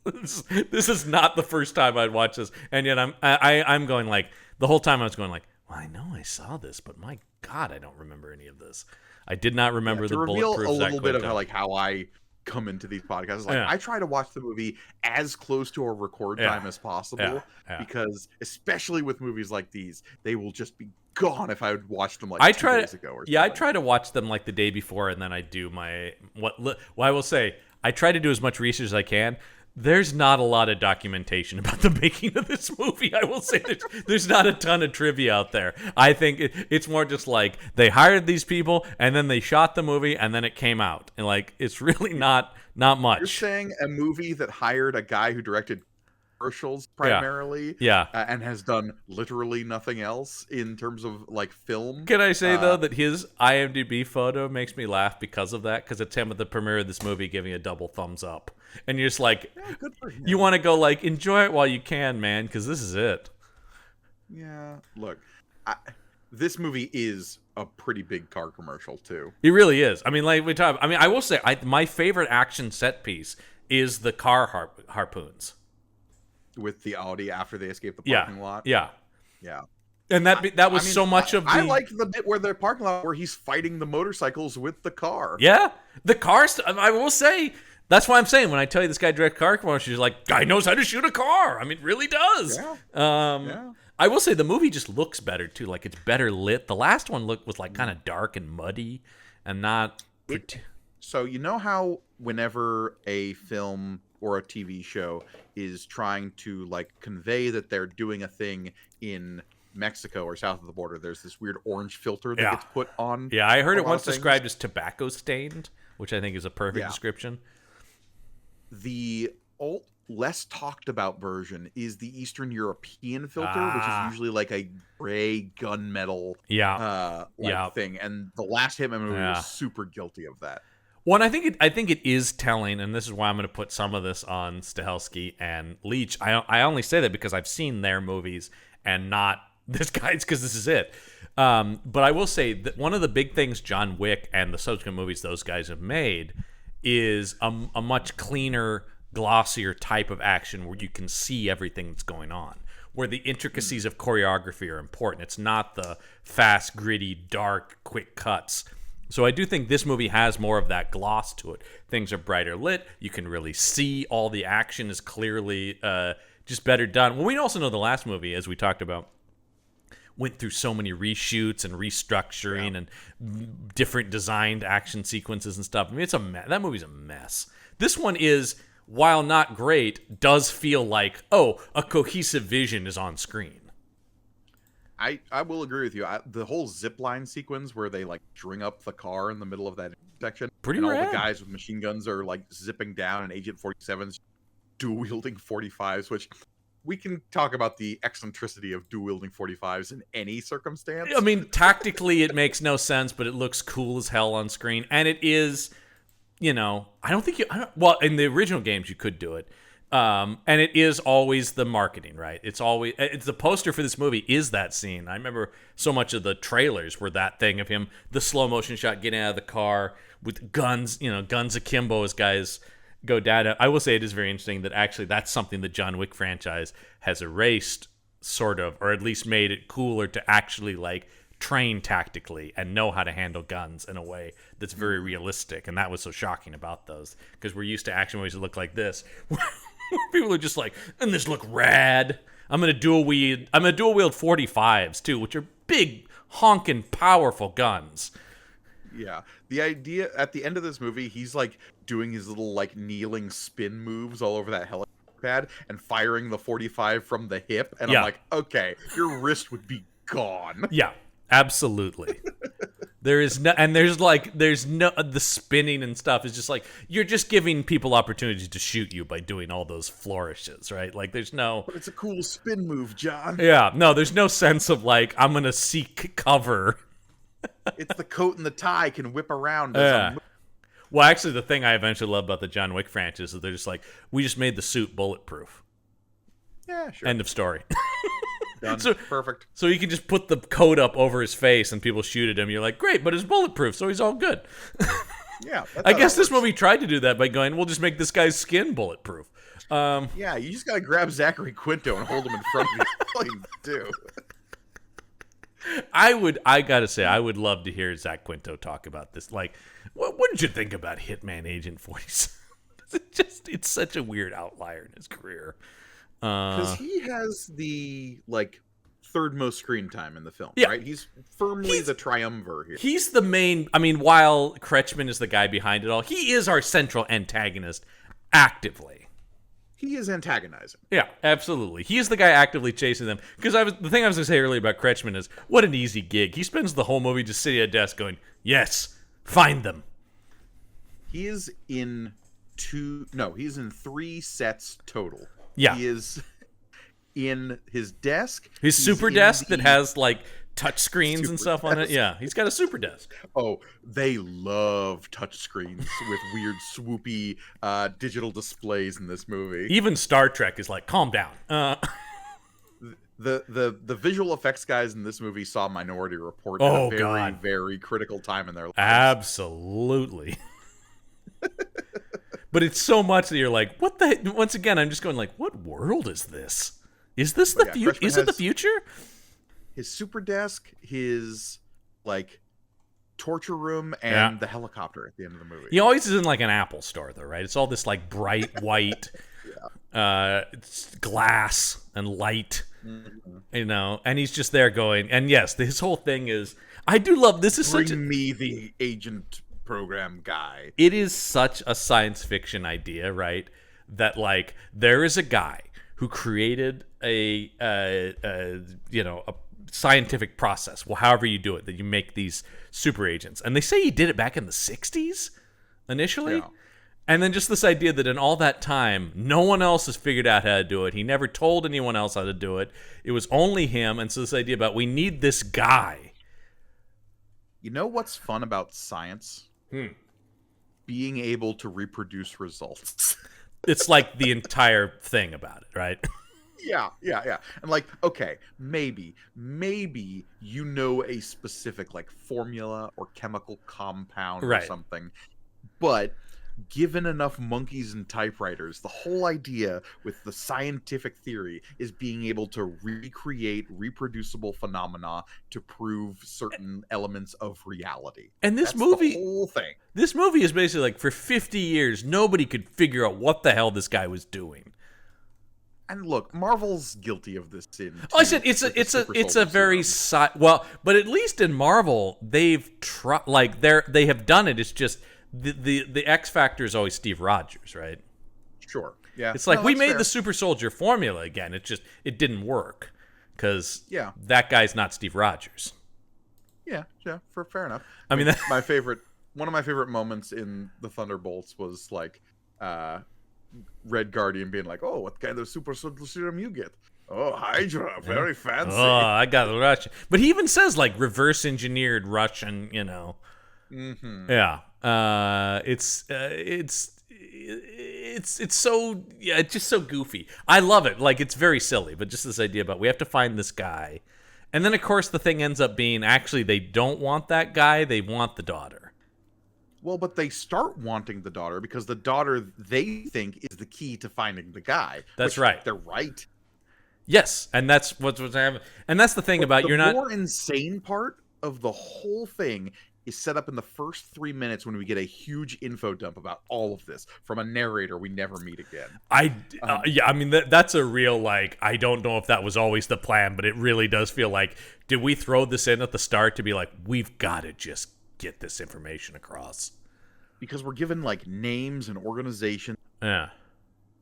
This is not the first time I'd watched this, and yet I'm going like, the whole time I was going like, well, I know I saw this, but my God, I don't remember any of this. I did not remember the bulletproof. To reveal a little bit of how I come into these podcasts. Like, I try to watch the movie as close to a record time as possible because, especially with movies like these, they will just be gone if I would watch them like 2 days ago or something. Yeah, I try to watch them like the day before, and then I do well, I will say, I try to do as much research as I can. There's not a lot of documentation about the making of this movie. I will say there's not a ton of trivia out there. I think it's more just like they hired these people and then they shot the movie and then it came out. And like it's really not much. You're saying a movie that hired a guy who directed commercials primarily and has done literally nothing else in terms of like film. Can I say though that his IMDb photo makes me laugh because of that, because it's him at the premiere of this movie giving a double thumbs up, and you're just like, good for him. You want to go like enjoy it while you can, man, because this is it. Yeah, look, this movie is a pretty big car commercial too. It really is. I mean, like I will say, my favorite action set piece is the car harpoons. With the Audi after they escape the parking lot. Yeah. And so much of the... I like the bit where the parking lot where he's fighting the motorcycles with the car. Yeah. The cars, I will say, that's why I'm saying when I tell you this guy direct car commercials, you're like, guy knows how to shoot a car. I mean, it really does. Yeah. I will say the movie just looks better too. Like it's better lit. The last one was like kind of dark and muddy and not... So you know how whenever a film or a TV show is trying to like convey that they're doing a thing in Mexico or south of the border, there's this weird orange filter that gets put on. Yeah, I heard it once described as tobacco stained, which I think is a perfect description. The less talked about version is the Eastern European filter, which is usually like a gray gunmetal thing. And the last Hitman movie was super guilty of that. Well, and I think it is telling, and this is why I'm going to put some of this on Stahelski and Leach. I only say that because I've seen their movies and not this guy's, because this is it. But I will say that one of the big things John Wick and the subsequent movies those guys have made is a much cleaner, glossier type of action where you can see everything that's going on, where the intricacies of choreography are important. It's not the fast, gritty, dark, quick cuts. So I do think this movie has more of that gloss to it. Things are brighter lit. You can really see all the action is clearly just better done. Well, we also know the last movie, as we talked about, went through so many reshoots and restructuring and different designed action sequences and stuff. I mean, it's that movie's a mess. This one is, while not great, does feel like, a cohesive vision is on screen. I will agree with you. The whole zipline sequence where they like string up the car in the middle of that intersection, pretty and rad. All the guys with machine guns are like zipping down, and Agent 47's dual wielding 45s, which we can talk about the eccentricity of dual wielding 45s in any circumstance. I mean, tactically it makes no sense, but it looks cool as hell on screen, and it is, well, in the original games you could do it. And it is always the marketing, right? It's the poster for this movie is that scene. I remember so much of the trailers were that thing of him, the slow motion shot getting out of the car with guns, guns akimbo as guys go down. I will say it is very interesting that actually that's something the John Wick franchise has erased, sort of, or at least made it cooler to actually like train tactically and know how to handle guns in a way that's very realistic. And that was so shocking about those, because we're used to action movies that look like this. People are just like, and this look rad. I'm gonna dual wield 45s too, which are big, honking, powerful guns. Yeah, the idea at the end of this movie, he's like doing his little like kneeling spin moves all over that helipad and firing the 45 from the hip, and I'm like, okay, your wrist would be gone. Yeah, absolutely. There's no the spinning and stuff is just like, you're just giving people opportunities to shoot you by doing all those flourishes, right? Like there's no... But it's a cool spin move, John. Yeah, no, there's no sense of like, I'm going to seek cover. It's the coat and the tie can whip around. Well, actually, the thing I eventually love about the John Wick franchise is they're just like, we just made the suit bulletproof. Yeah, sure. End of story. Done. Perfect. So you can just put the coat up over his face and people shoot at him. You're like, great, but it's bulletproof, so he's all good. Yeah. I guess this movie tried to do that by going, we'll just make this guy's skin bulletproof. Yeah, you just gotta grab Zachary Quinto and hold him in front of you. That's all you do. I gotta say, I would love to hear Zach Quinto talk about this. Like, what did you think about Hitman Agent 47? It's such a weird outlier in his career. Because he has the third most screen time in the film, Yeah. right? He's firmly the triumvir here. He's the main. I mean, while Kretschmann is the guy behind it all, he is our central antagonist actively. He is antagonizing. Yeah, absolutely. He is the guy actively chasing them. Because the thing I was going to say earlier about Kretschmann is, what an easy gig. He spends the whole movie just sitting at a desk going, yes, find them. He is in he's in 3 sets total. Yeah. He is in his desk. His super desk that has touch screens and stuff on it. Yeah, he's got a super desk. Oh, they love touch screens with weird swoopy digital displays in this movie. Even Star Trek is like, calm down. The visual effects guys in this movie saw Minority Report at a very, very critical time in their lives. Absolutely. But it's so much that you're like, what the? Once again, I'm just going like, what world is this? Is this the future? Is it the future? His super desk, his torture room, and the helicopter at the end of the movie. He always is in an Apple store, though, right? It's all this bright white it's glass and light, and he's just there going. And yes, his whole thing is, I do love this. Is Bring me the agent program guy. It is such a science fiction idea, right? That there is a guy who created a scientific process. Well, however you do it, that you make these super agents. And they say he did it back in the 60s initially. Yeah. And then just this idea that in all that time, no one else has figured out how to do it. He never told anyone else how to do it. It was only him. And so this idea about we need this guy. You know what's fun about science? Being able to reproduce results. It's like the entire thing about it, right? Yeah. And okay, maybe a specific formula or chemical compound or something. But given enough monkeys and typewriters, the whole idea with the scientific theory is being able to recreate reproducible phenomena to prove certain elements of reality. And That's the whole thing. This movie is basically for 50 years, nobody could figure out what the hell this guy was doing. And look, Marvel's guilty of this sin. I said it's a very but at least in Marvel they've tried they have done it. It's just the X factor is always Steve Rogers, right? Sure. Yeah. It's we made the super soldier formula again. It didn't work because that guy's not Steve Rogers. Yeah. Fair enough. I mean one of my favorite moments in the Thunderbolts was Red Guardian being like, "Oh, what kind of super soldier serum you get? Oh, Hydra, very fancy. Oh, I got Russian." But he even says reverse engineered Russian, Mm-hmm. Yeah. It's so it's just so goofy. I love it. It's very silly, but just this idea about we have to find this guy. And then of course the thing ends up being actually they don't want that guy, they want the daughter. Well, but they start wanting the daughter because the daughter they think is the key to finding the guy. That's right. They're right. Yes, and that's what's happening. And that's the thing about you're not. The more insane part of the whole thing is set up in the first 3 minutes when we get a huge info dump about all of this from a narrator we never meet again. I mean that's a real I don't know if that was always the plan, but it really does feel did we throw this in at the start to be we've got to just get this information across? Because we're given names and organizations. Yeah.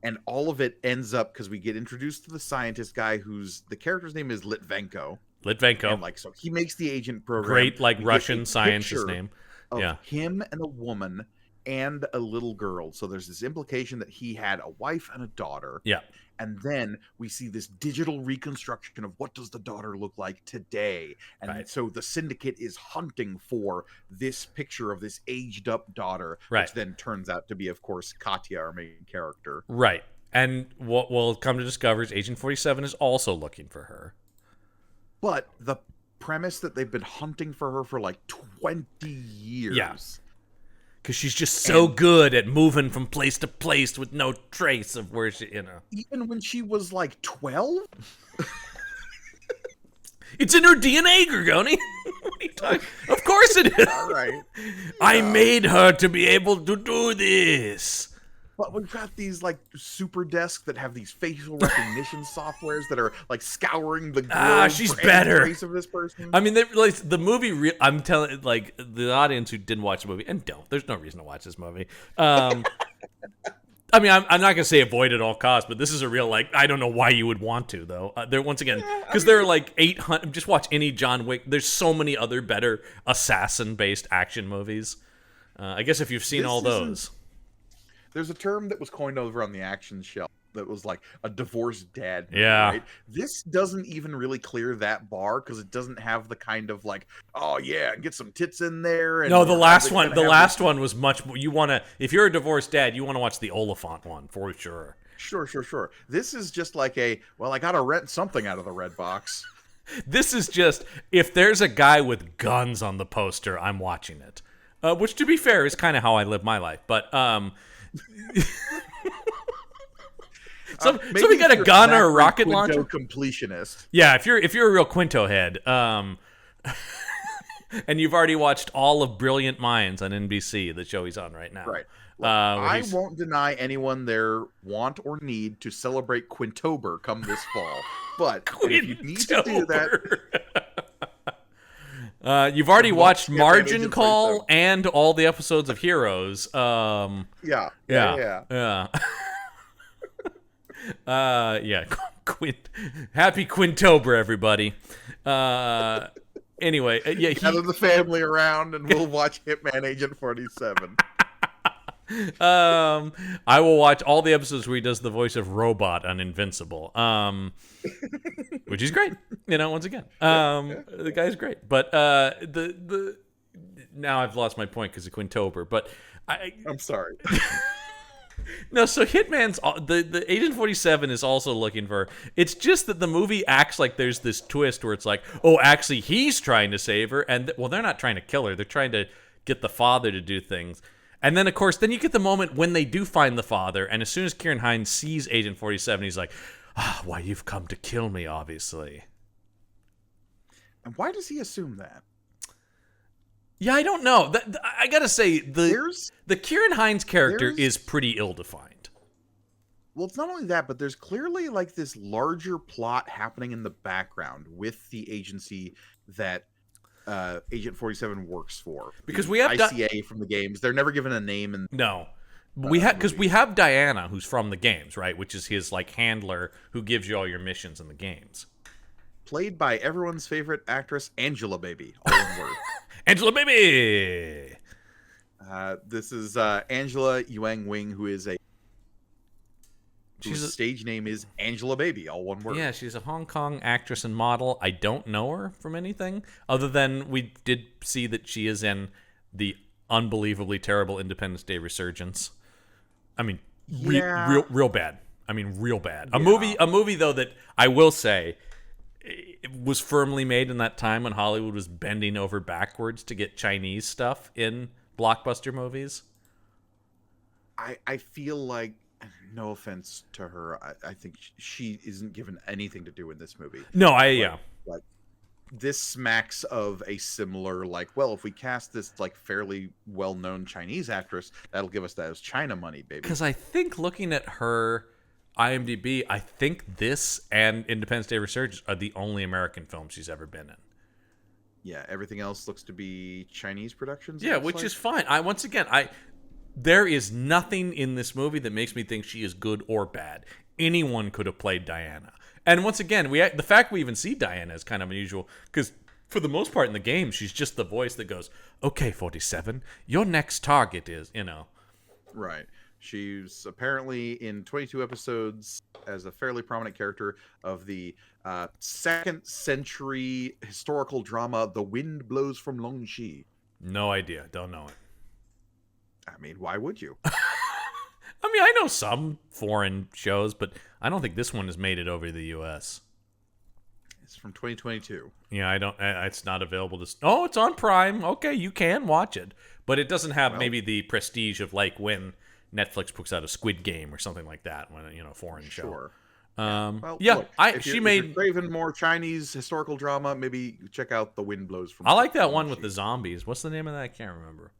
And all of it ends up because we get introduced to the scientist guy the character's name is Litvenko. And so he makes the agent program. Great Russian scientist name. Of him and a woman and a little girl. So there's this implication that he had a wife and a daughter. Yeah. And then we see this digital reconstruction of what does the daughter look like today. And so the syndicate is hunting for this picture of this aged up daughter, which then turns out to be, of course, Katya, our main character. Right. And what we'll come to discover is Agent 47 is also looking for her. But the premise that they've been hunting for her for 20 years. Yeah. Because she's just so good at moving from place to place with no trace of where she, Even when she was 12? It's in her DNA, Gorgone. What are you talking? Of course it is. All right. I made her to be able to do this. But we've got these like super desks that have these facial recognition softwares that are like scouring the globe She's for better. any trace of this person. I mean, like the movie. I'm telling, like the audience who didn't watch the movie and don't. There's no reason to watch this movie. I mean, I'm not gonna say avoid at all costs, but this is a real like. I don't know why you would want to though. There once again because there are like 800. Just watch any John Wick. There's so many other better assassin-based action movies. I guess if you've seen all those, there's a term that was coined over on the action shelf that was like a divorced dad movie, yeah. Right? This doesn't even really clear that bar because it doesn't have the kind of like, oh yeah, get some tits in there. And no, the last one was much more. You want to, if you're a divorced dad, you want to watch the Oliphant one for sure. Sure. This is just like I gotta rent something out of the red box. This is just, if there's a guy with guns on the poster, I'm watching it. Which, to be fair, is kind of how I live my life. But so we got a gun or a rocket launcher. Completionist. Yeah, if you're a real Quinto head, and you've already watched all of Brilliant Minds on NBC, the show he's on right now. Right. I won't deny anyone their want or need to celebrate Quintober come this fall. But if you need to do that, you've already watched Margin Call and all the episodes of Heroes. Yeah. Happy Quintober, everybody. Anyway, gather the family around and we'll watch Hitman Agent 47. I will watch all the episodes where he does the voice of Robot on Invincible, which is great. Once again, the guy's great. But the now I've lost my point because of Quintober. But I'm sorry. No, so Hitman's the Agent 47 is also looking for. It's just that the movie acts like there's this twist where it's like, oh, actually he's trying to save her, and they're not trying to kill her. They're trying to get the father to do things. And then, of course, then you get the moment when they do find the father, and as soon as Kieran Hines sees Agent 47, he's like, why, you've come to kill me, obviously. And why does he assume that? Yeah, I don't know. I gotta say, the Kieran Hines character is pretty ill-defined. Well, it's not only that, but there's clearly like this larger plot happening in the background with the agency that Agent 47 works for. Because we have ICA from the games. They're never given a name. No. We have Diana, who's from the games, right? Which is his like handler who gives you all your missions in the games. Played by everyone's favorite actress, Angela Baby. All in word. Angela Baby! This is Angela Yuang Wing, whose stage name is Angela Baby, all one word. Yeah, she's a Hong Kong actress and model. I don't know her from anything, other than we did see that she is in the unbelievably terrible Independence Day Resurgence. I mean, real bad. I mean, real bad. A movie though that I will say it was firmly made in that time when Hollywood was bending over backwards to get Chinese stuff in blockbuster movies. I feel like, no offense to her, I think she isn't given anything to do in this movie. No, like this smacks of a similar, like, well, if we cast this like fairly well-known Chinese actress, that'll give us those China money, baby. Because I think looking at her IMDb, I think this and Independence Day Resurgence are the only American films she's ever been in. Yeah, everything else looks to be Chinese productions. Yeah, which is fine. There is nothing in this movie that makes me think she is good or bad. Anyone could have played Diana. And once again, the fact we even see Diana is kind of unusual because for the most part in the game, she's just the voice that goes, "Okay, 47, your next target is," Right. She's apparently in 22 episodes as a fairly prominent character of the 2nd century historical drama The Wind Blows from Longxi. No idea. Don't know it. I mean, why would you? I mean, I know some foreign shows, but I don't think this one has made it over to the U.S. It's from 2022. Yeah, I don't. It's not available to. Oh, it's on Prime. Okay, you can watch it, but it doesn't have maybe the prestige of like when Netflix puts out a Squid Game or something like that. When a foreign show. Sure. Look, if you're craving more Chinese historical drama, maybe check out The Wind Blows from. I like that one with the zombies. What's the name of that? I can't remember.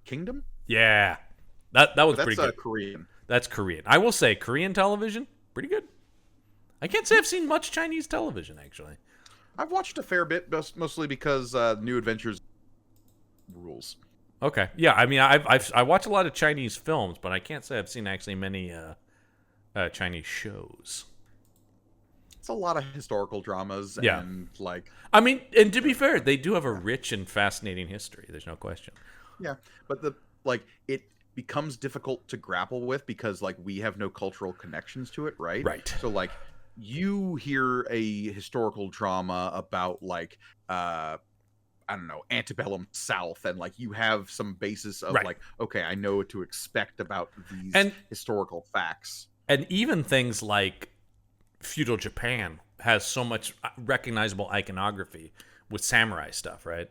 Kingdom. Yeah. That one's pretty good. That's Korean. That's Korean. I will say Korean television, pretty good. I can't say I've seen much Chinese television, actually. I've watched a fair bit, mostly because New Adventures rules. Okay. Yeah, I mean, I watch a lot of Chinese films, but I can't say I've seen actually many Chinese shows. It's a lot of historical dramas Yeah. and like. I mean, and to be fair, they do have a rich and fascinating history. There's no question. Yeah, but it becomes difficult to grapple with because like we have no cultural connections to it, right? Right. So like you hear a historical drama about like I don't know, antebellum South, and like you have some basis of like, okay, I know what to expect about these historical facts. And even things like feudal Japan has so much recognizable iconography with samurai stuff, right?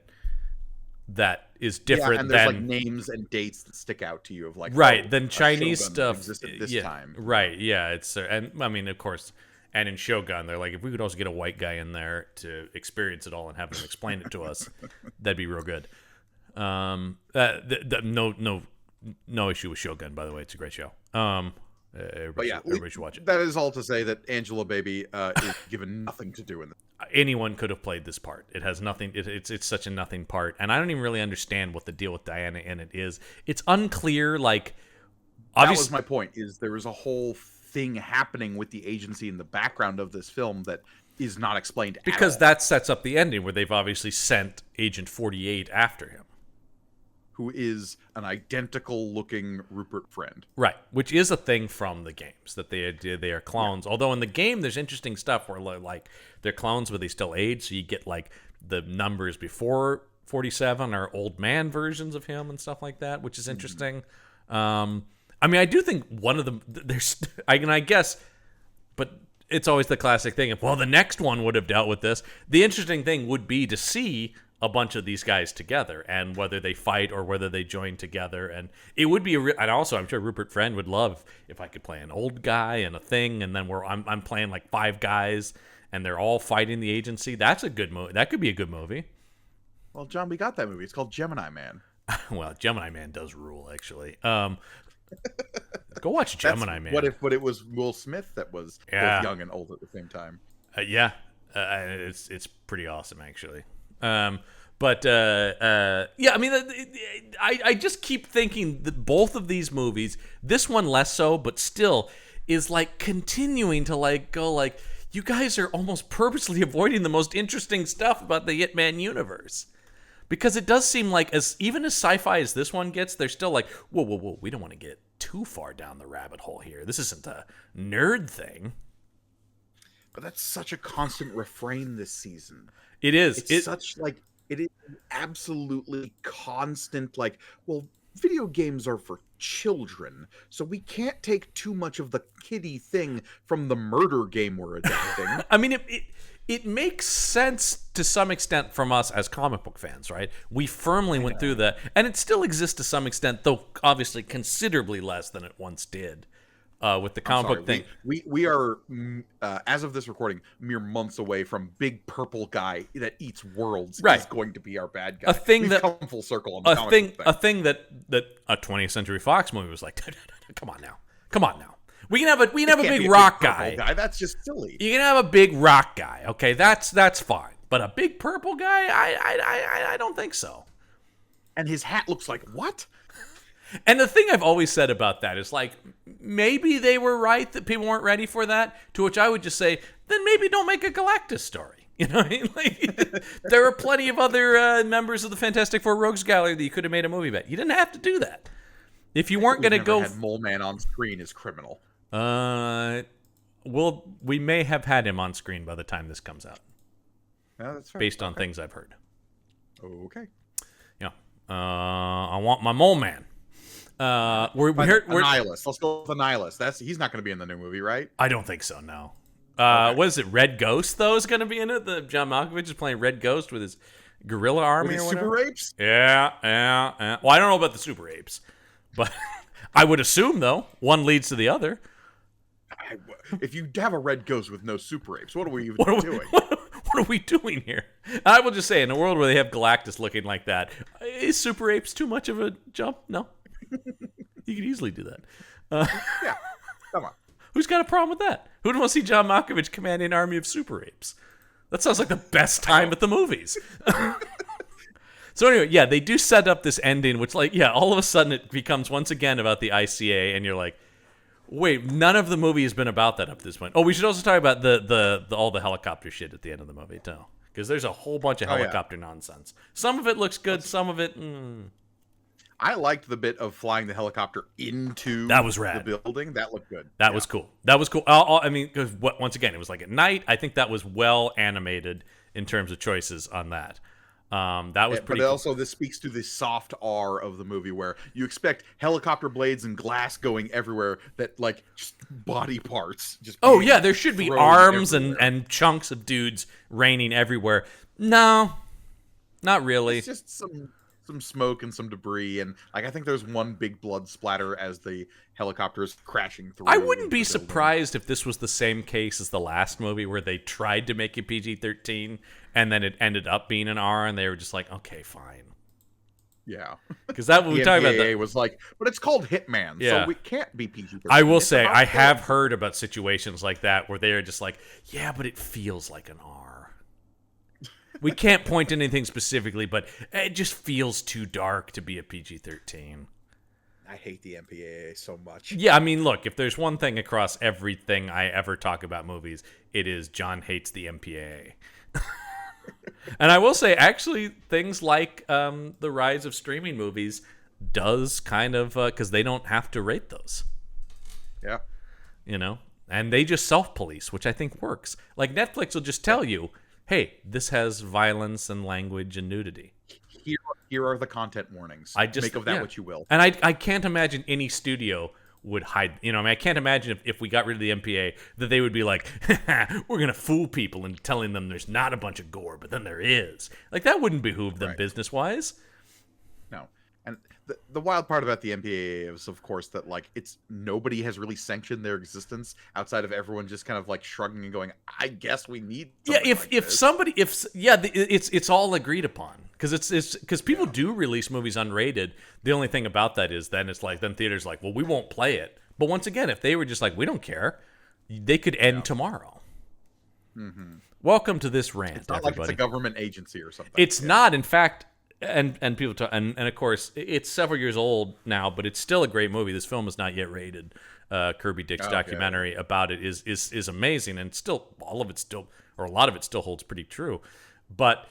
That is different and there's than like names and dates that stick out to you of like than Chinese stuff existed this time. Right, yeah, it's and I mean, of course, and in Shogun they're like, if we could also get a white guy in there to experience it all and have him explain it to us, that'd be real good. No issue with Shogun, by the way. It's a great show. Everybody should watch it. That is all to say that Angela Baby is given nothing to do in this. Anyone could have played this part. It has nothing. It's such a nothing part, and I don't even really understand what the deal with Diana in it is. It's unclear. Like, that was my point. Is there is a whole thing happening with the agency in the background of this film that is not explained because at all. That sets up the ending where they've obviously sent Agent 48 after him, who is an identical looking Rupert Friend. Right, which is a thing from the games, that they are clones. Yeah. Although in the game there's interesting stuff where like they're clones but they still age, so you get like the numbers before 47 are old man versions of him and stuff like that, which is interesting. I mean, I do think one of them I guess, but it's always the classic thing of, well, the next one would have dealt with this. The interesting thing would be to see a bunch of these guys together and whether they fight or whether they join together. And it would be and also I'm sure Rupert Friend would love if I could play an old guy and a thing, and then I'm playing like 5 guys and they're all fighting the agency. That's a good movie. That could be a good movie. Well, John, we got that movie. It's called Gemini Man. Well, Gemini Man does rule, actually. Go watch Gemini Man. What if it was Will Smith that was both young and old at the same time? It's pretty awesome, actually. I mean, I just keep thinking that both of these movies, this one less so, but still, is like continuing to like go like, you guys are almost purposely avoiding the most interesting stuff about the Hitman universe. Because it does seem like, even as sci-fi as this one gets, they're still like, whoa, we don't want to get too far down the rabbit hole here. This isn't a nerd thing. But that's such a constant refrain this season. It is. It is absolutely constant, like, well, video games are for children, so we can't take too much of the kiddie thing from the murder game we're adapting. I mean, it makes sense to some extent from us as comic book fans, right? We firmly went through that, and it still exists to some extent, though obviously considerably less than it once did. With the comic book thing. We are, as of this recording, mere months away from big purple guy that eats worlds is going to be our bad guy. We've come full circle on the comic book thing. A thing that a 20th Century Fox movie was like, come on now. We can have a big rock guy. That's just silly. You can have a big rock guy. Okay, that's fine. But a big purple guy, I don't think so. And his hat looks like what? And the thing I've always said about that is, like, maybe they were right that people weren't ready for that, to which I would just say, then maybe don't make a Galactus story. You know what I mean? Like, there are plenty of other members of the Fantastic Four Rogues Gallery that you could have made a movie about. You didn't have to do that. If you weren't going to go... had Mole Man on screen is criminal. Well, we may have had him on screen by the time this comes out. No, that's fair. Based on things I've heard. Okay. Yeah. I want my Mole Man. Annihilus. Let's go with Annihilus. He's not going to be in the new movie, right? I don't think so. No. What is it? Red Ghost though is going to be in it. The John Malkovich is playing Red Ghost with his gorilla army or whatever. Super apes. Yeah. Well, I don't know about the super apes, but I would assume though one leads to the other. If you have a Red Ghost with no super apes, what are we even doing? What are we doing here? I will just say, in a world where they have Galactus looking like that, is super apes too much of a jump? No. You could easily do that. Uh, Yeah, come on. Who's got a problem with that? Who'd want to see John Malkovich commanding an army of super apes? That sounds like the best time at the movies. So anyway, yeah, they do set up this ending, which, like, yeah, all of a sudden it becomes once again about the ICA, and you're like, wait, none of the movie has been about that up to this point. Oh, we should also talk about the all the helicopter shit at the end of the movie too, because there's a whole bunch of helicopter nonsense. Some of it looks good, some of it. I liked the bit of flying the helicopter into That was rad. the building. That looked good. That was cool. That was cool. I mean, because once again, it was like at night. I think that was well animated in terms of choices on that. That was pretty. But cool. also, this speaks to the soft R of the movie, where you expect helicopter blades and glass going everywhere. That like just body parts. Just oh yeah, there should be thrown arms everywhere. and chunks of dudes raining everywhere. No, not really. It's just some smoke and some debris, and like I think there's one big blood splatter as the helicopter is crashing through. I wouldn't be the building. surprised if this was the same case as the last movie where they tried to make it PG-13 and then it ended up being an R, and they were just like, okay, fine. Yeah, Because that we the talking about. MPAA was like, but it's called Hitman, Yeah. so we can't be PG-13. I will It's say about I have killing. heard about situations like that where they're just like, yeah, but it feels like an R. We can't point to anything specifically, but it just feels too dark to be a PG-13. I hate the MPAA so much. Yeah, I mean, look, if there's one thing across everything I ever talk about movies, it is John hates the MPAA. And I will say, actually, things like the rise of streaming movies does kind of, because they don't have to rate those, Yeah. you know? And they just self-police, which I think works. Like, Netflix will just tell you, hey, this has violence and language and nudity. Here are the content warnings. I just make of that yeah. what you will. And I can't imagine any studio would hide. You know, I mean, I can't imagine if we got rid of the MPA that they would be like, we're gonna fool people into telling them there's not a bunch of gore, but then there is. Like that wouldn't behoove them Right. business wise. No. And the wild part about the MPAA is, of course, that like it's nobody has really sanctioned their existence outside of everyone just kind of like shrugging and going, I guess we need. Yeah, something like if this." somebody it's all agreed upon because it's because people do release movies unrated. The only thing about that is then it's like then theaters like, well, we won't play it. But once again, if they were just like, we don't care, they could end tomorrow. Mm-hmm. Welcome to this rant, It's not everybody. like it's a government agency or something. It's not, in fact, and people talk, and of course it's several years old now, but it's still a great movie. This film is not yet rated. Kirby Dick's documentary about it is amazing, and still a lot of it still holds pretty true. But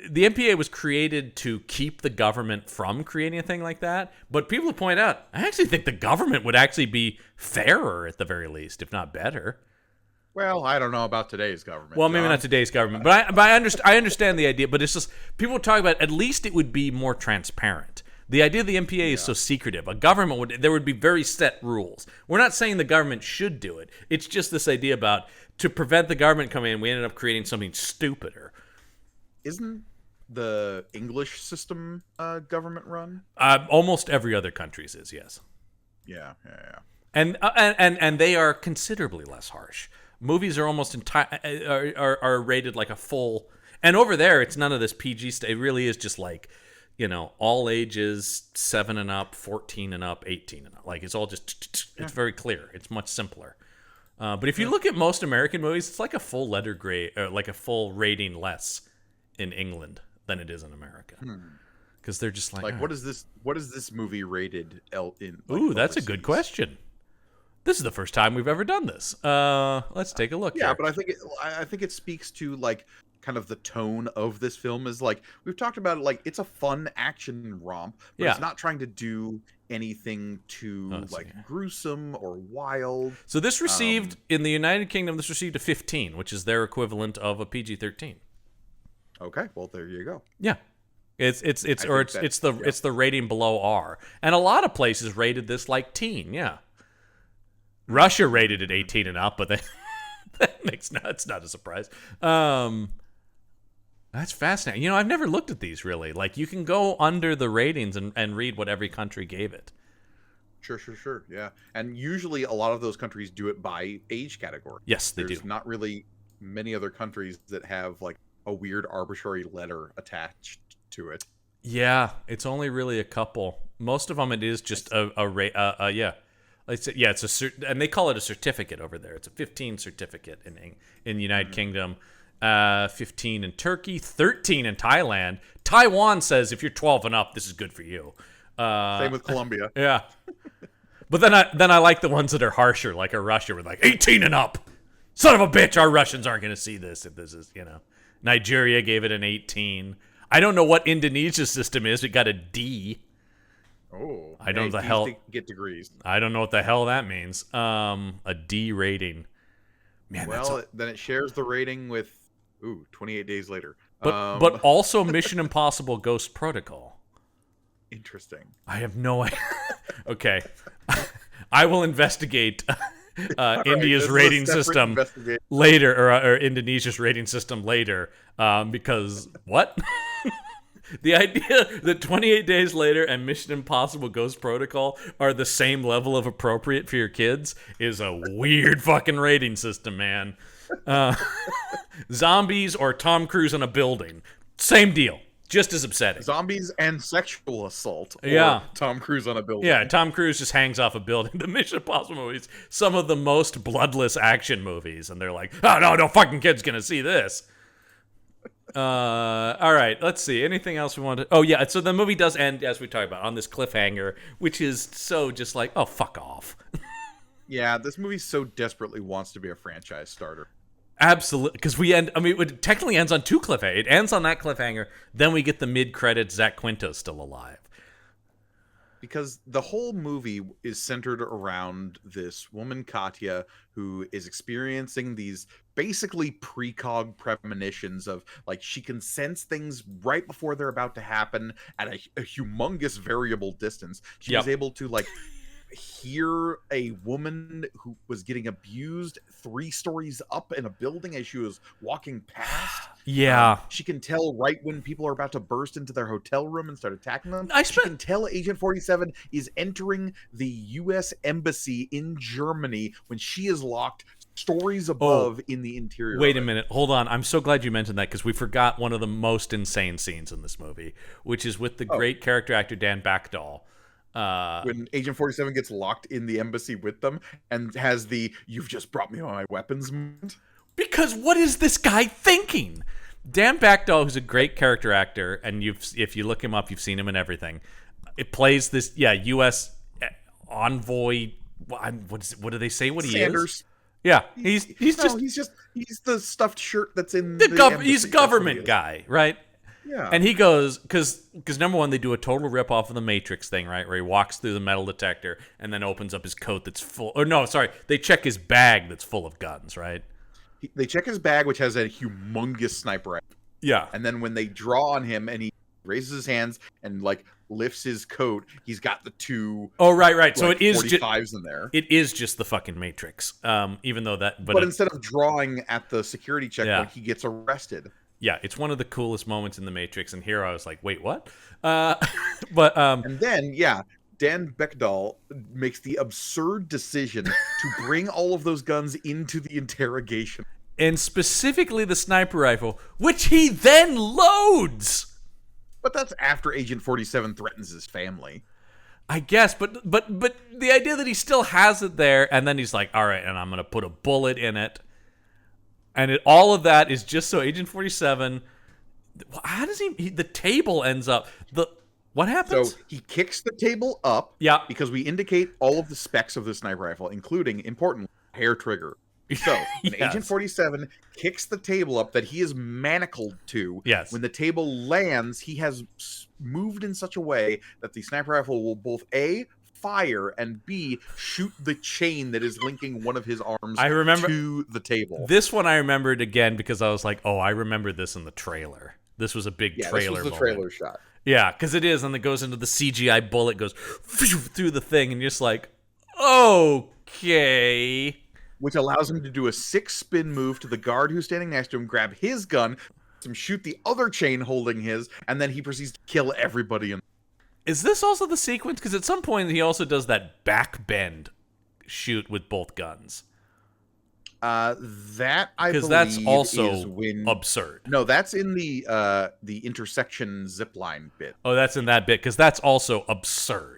the MPA was created to keep the government from creating a thing like that. But people point out, I actually think the government would actually be fairer at the very least, if not better. Well, I don't know about today's government. Well, maybe John. not today's government, but I understand the idea. But it's just people talk about at least it would be more transparent. The idea of the MPA is so secretive. A government there would be very set rules. We're not saying the government should do it. It's just this idea about to prevent the government coming in. We ended up creating something stupider. Isn't the English system government run? Almost every other country's is, yes, Yeah. and they are considerably less harsh. Movies are almost are rated like a full, and over there it's none of this PG stuff. It really is just like, you know, all ages 7 and up, 14 and up, 18 and up. Like it's all just it's very clear. It's much simpler. But if you look at most American movies, it's like a full letter grade, or like a full rating less in England than it is in America, because they're just like What is this? What is this movie rated in? Ooh, that's a good question. This is the first time we've ever done this. Let's take a look. Yeah, here. but I think it speaks to like kind of the tone of this film is like we've talked about it, like it's a fun action romp, but Yeah. it's not trying to do anything too gruesome or wild. So this received in the United Kingdom. This received a 15, which is their equivalent of a PG-13. Okay, well there you go. Yeah, it's the rating below R, and a lot of places rated this like teen. Yeah, Russia rated it 18 and up, but it's not a surprise. That's fascinating. You know, I've never looked at these really. Like you can go under the ratings and read what every country gave it. Sure. Yeah, and usually a lot of those countries do it by age category. Yes, they There's do. not really many other countries that have like a weird arbitrary letter attached to it. Yeah, it's only really a couple. Most of them, it is just yeah. It's and they call it a certificate over there. It's a 15 certificate in the United Kingdom, 15 in Turkey, 13 in Thailand. Taiwan says if you're 12 and up, this is good for you. Same with Colombia. Yeah, but then I like the ones that are harsher, like a Russia, with like 18 and up. Son of a bitch, our Russians aren't going to see this if this is, Nigeria gave it an 18. I don't know what Indonesia's system is. It got a D. Oh, I don't know the hell. Get degrees. I don't know what the hell that means. A D rating. Man, well, then it shares the rating with 28 Days Later. But also Mission Impossible Ghost Protocol. Interesting. I have no idea. Okay, I will investigate India's rating system later, or Indonesia's rating system later, because what? The idea that 28 Days Later and Mission Impossible Ghost Protocol are the same level of appropriate for your kids is a weird fucking rating system, man. Zombies or Tom Cruise in a building. Same deal. Just as upsetting. Zombies and sexual assault. Yeah. Tom Cruise on a building. Yeah, Tom Cruise just hangs off a building. The Mission Impossible movies, some of the most bloodless action movies. And they're like, oh, no fucking kid's going to see this. All right, let's see. Anything else we want to... Oh, yeah, so the movie does end, as we talked about, on this cliffhanger, which is so just like, oh, fuck off. Yeah, this movie so desperately wants to be a franchise starter. Absolutely, because it technically ends on two cliffhangers. It ends on that cliffhanger, then we get the mid-credits Zach Quinto still alive. Because the whole movie is centered around this woman, Katya, who is experiencing these basically precog premonitions of, like, she can sense things right before they're about to happen at a humongous variable distance. She was able to, like, hear a woman who was getting abused 3 stories up in a building as she was walking past. Yeah. She can tell right when people are about to burst into their hotel room and start attacking them. She can tell Agent 47 is entering the U.S. Embassy in Germany when she is locked stories above in the interior. Wait a minute. Hold on. I'm so glad you mentioned that, because we forgot one of the most insane scenes in this movie, which is with the great character actor Dan Bakdal. When Agent 47 gets locked in the embassy with them and has the "you've just brought me my weapons" moment. Because what is this guy thinking? Dan Bakdal, who's a great character actor, and if you look him up, you've seen him in everything. It plays this U.S. envoy. What do they say? What he Sanders. is? Yeah, he's the stuffed shirt that's in he's a government guy, right? Yeah. And he goes, because number one, they do a total rip-off of the Matrix thing, right? Where he walks through the metal detector and then opens up his coat that's full... Or no, sorry. They check his bag that's full of guns, right? They check his bag, which has a humongous sniper rifle. Yeah. And then when they draw on him and he raises his hands and, like, lifts his coat, he's got the 2... Oh, right. Like, so it is 45s in there. It is just the fucking Matrix. Even though that... But instead of drawing at the security checkpoint, he gets arrested. Yeah, it's one of the coolest moments in The Matrix, and here I was like, wait, what? And then, Dan Bakdal makes the absurd decision to bring all of those guns into the interrogation. And specifically the sniper rifle, which he then loads! But that's after Agent 47 threatens his family. I guess, but the idea that he still has it there, and then he's like, all right, and I'm going to put a bullet in it. And all of that is just so Agent 47... How does the table ends up... What happens? So he kicks the table up. Yeah. Because we indicate all of the specs of the sniper rifle, including, importantly, hair trigger. So when Agent 47 kicks the table up that he is manacled to, when the table lands, he has moved in such a way that the sniper rifle will both A, fire, and B, shoot the chain that is linking one of his arms to the table. This one I remembered again because I was like, oh, I remember this in the trailer. This was a big trailer this was the trailer shot. Yeah, because it is, and it goes into the CGI bullet, goes through the thing, and you're just like, okay. Which allows him to do a 6-spin move to the guard who's standing next to him, grab his gun, shoot the other chain holding his, and then he proceeds to kill everybody in. Is this also the sequence? Because at some point he also does that back bend shoot with both guns. That I Because believe that's is also when absurd. no, that's in the intersection zipline bit. Oh, that's in that bit because that's also absurd.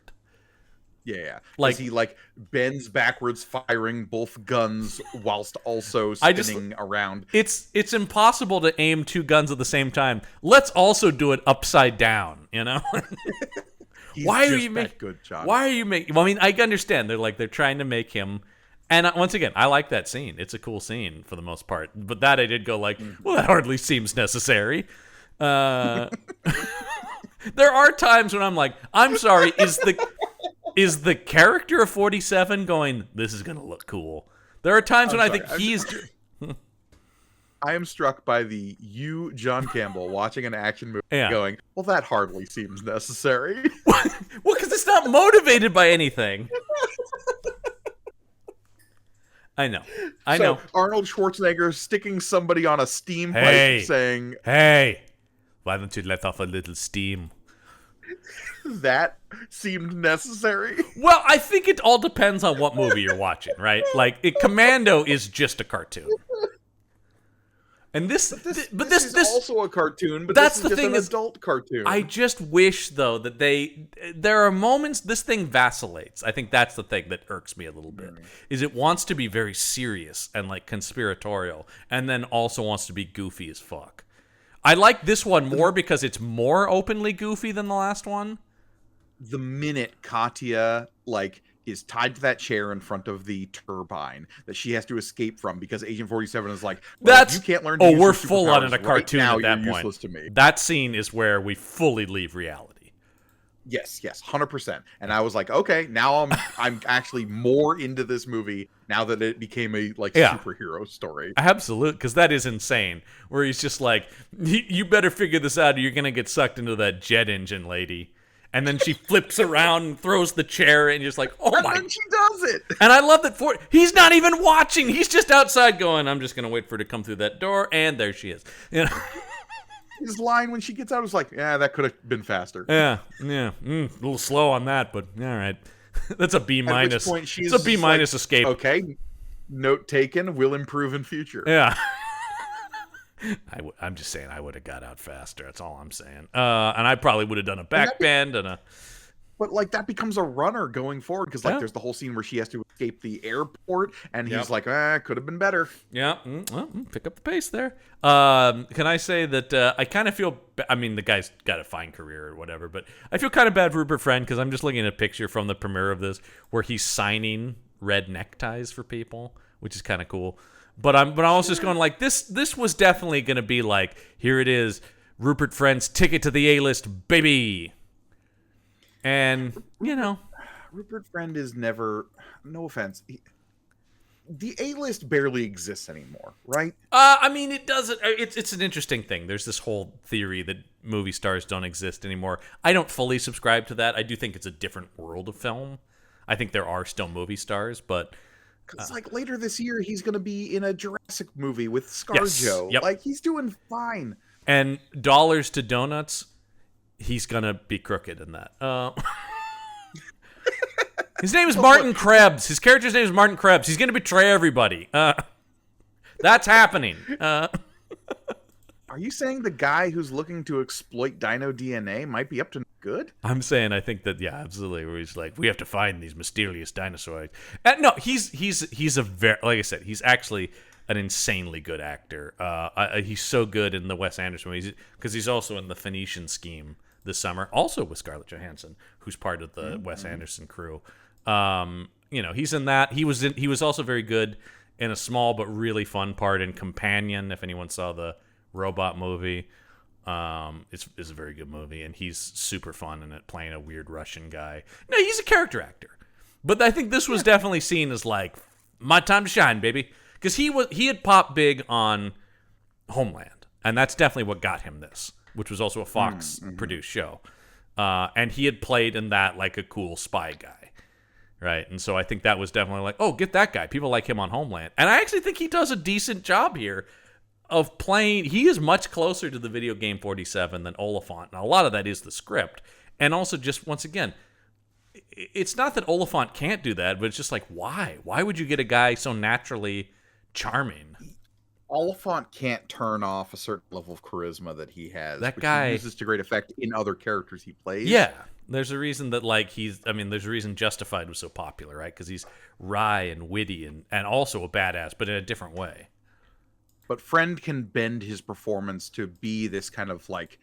Yeah, because Like, he like bends backwards, firing both guns whilst also I just spinning around. it's impossible to aim two guns at the same time. Let's also do it upside down. He's Why are just you that making? good, John. Why are you making? Well, I mean, I understand they're trying to make him. And once again, I like that scene. It's a cool scene for the most part. But that I did go like, well, that hardly seems necessary. There are times when I'm like, I'm sorry, is the character of 47 going, this is going to look cool? There are times when I think he's... I am struck by you, John Campbell, watching an action movie going, well, that hardly seems necessary. Well, because it's not motivated by anything. I know. Arnold Schwarzenegger sticking somebody on a steam pipe saying... Hey, why don't you let off a little steam? That seemed necessary. Well, I think it all depends on what movie you're watching, right? Like, Commando is just a cartoon. And this is also a cartoon, but that's this is the just thing an adult cartoon. I just wish, though, that there are moments this thing vacillates. I think that's the thing that irks me a little bit, is it wants to be very serious and, like, conspiratorial, and then also wants to be goofy as fuck. I like this one more because it's more openly goofy than the last one. The minute Katya, like, is tied to that chair in front of the turbine that she has to escape from because Agent 47 is like, well, you can't learn to use we're full on in a cartoon right now, at that you're point. Useless to me. That scene is where we fully leave reality. Yes, 100%. And I was like, okay, now I'm actually more into this movie now that it became a superhero story. Absolutely, because that is insane. Where he's just like, you better figure this out or you're going to get sucked into that jet engine, lady. And then she flips around and throws the chair and you're just like, oh my. And then she does it. And I love that he's not even watching. He's just outside going, I'm just going to wait for her to come through that door. And there she is. His line when she gets out was like, yeah, that could have been faster. Yeah. A little slow on that, but all right. That's a B-. At which point she's it's a B- escape. Okay, note taken, will improve in future. Yeah. I'm just saying I would have got out faster. That's all I'm saying. And I probably would have done a back bend and a... But, like, that becomes a runner going forward because, like, there's the whole scene where she has to escape the airport and he's like, could have been better. Yeah. Well, pick up the pace there. Can I say that I kind of feel... I mean, the guy's got a fine career or whatever, but I feel kind of bad for Rupert Friend because I'm just looking at a picture from the premiere of this where he's signing red neckties for people, which is kind of cool. But I was just going like, this was definitely going to be like, here it is, Rupert Friend's ticket to the A-list, baby. And, Rupert Friend is never, no offense, the A-list barely exists anymore, right? I mean, it doesn't, it's an interesting thing. There's this whole theory that movie stars don't exist anymore. I don't fully subscribe to that. I do think it's a different world of film. I think there are still movie stars, but... Because, like, later this year, he's going to be in a Jurassic movie with ScarJo. Yes, yep. Like, he's doing fine. And dollars to donuts, he's going to be crooked in that. His name is Martin Krebs. His character's name is Martin Krebs. He's going to betray everybody. That's happening. Are you saying the guy who's looking to exploit dino DNA might be up to good? I'm saying I think that, yeah, absolutely. Where he's like, we have to find these mysterious dinosaurs. No, he's a very, like I said, he's actually an insanely good actor. He's so good in the Wes Anderson movies because he's also in the Phoenician Scheme this summer, also with Scarlett Johansson, who's part of the Wes Anderson crew. He's in that. He was also very good in a small but really fun part in Companion. If anyone saw the robot movie, it's a very good movie, and he's super fun in it, playing a weird Russian guy. No, he's a character actor, but I think this was definitely seen as like my time to shine, baby, because he had popped big on Homeland, and that's definitely what got him this, which was also a Fox produced show, and he had played in that like a cool spy guy, right? And so I think that was definitely like, oh, get that guy. People like him on Homeland, and I actually think he does a decent job here of playing. He is much closer to the video game 47 than Oliphant. Now, a lot of that is the script. And also, just once again, it's not that Oliphant can't do that, but it's just like, why? Why would you get a guy so naturally charming. Oliphant can't turn off a certain level of charisma that he has, That which guy he uses to great effect in other characters he plays. Yeah, there's a reason that there's a reason Justified was so popular, right? Because he's wry and witty and also a badass, but in a different way. But Friend can bend his performance to be this kind of like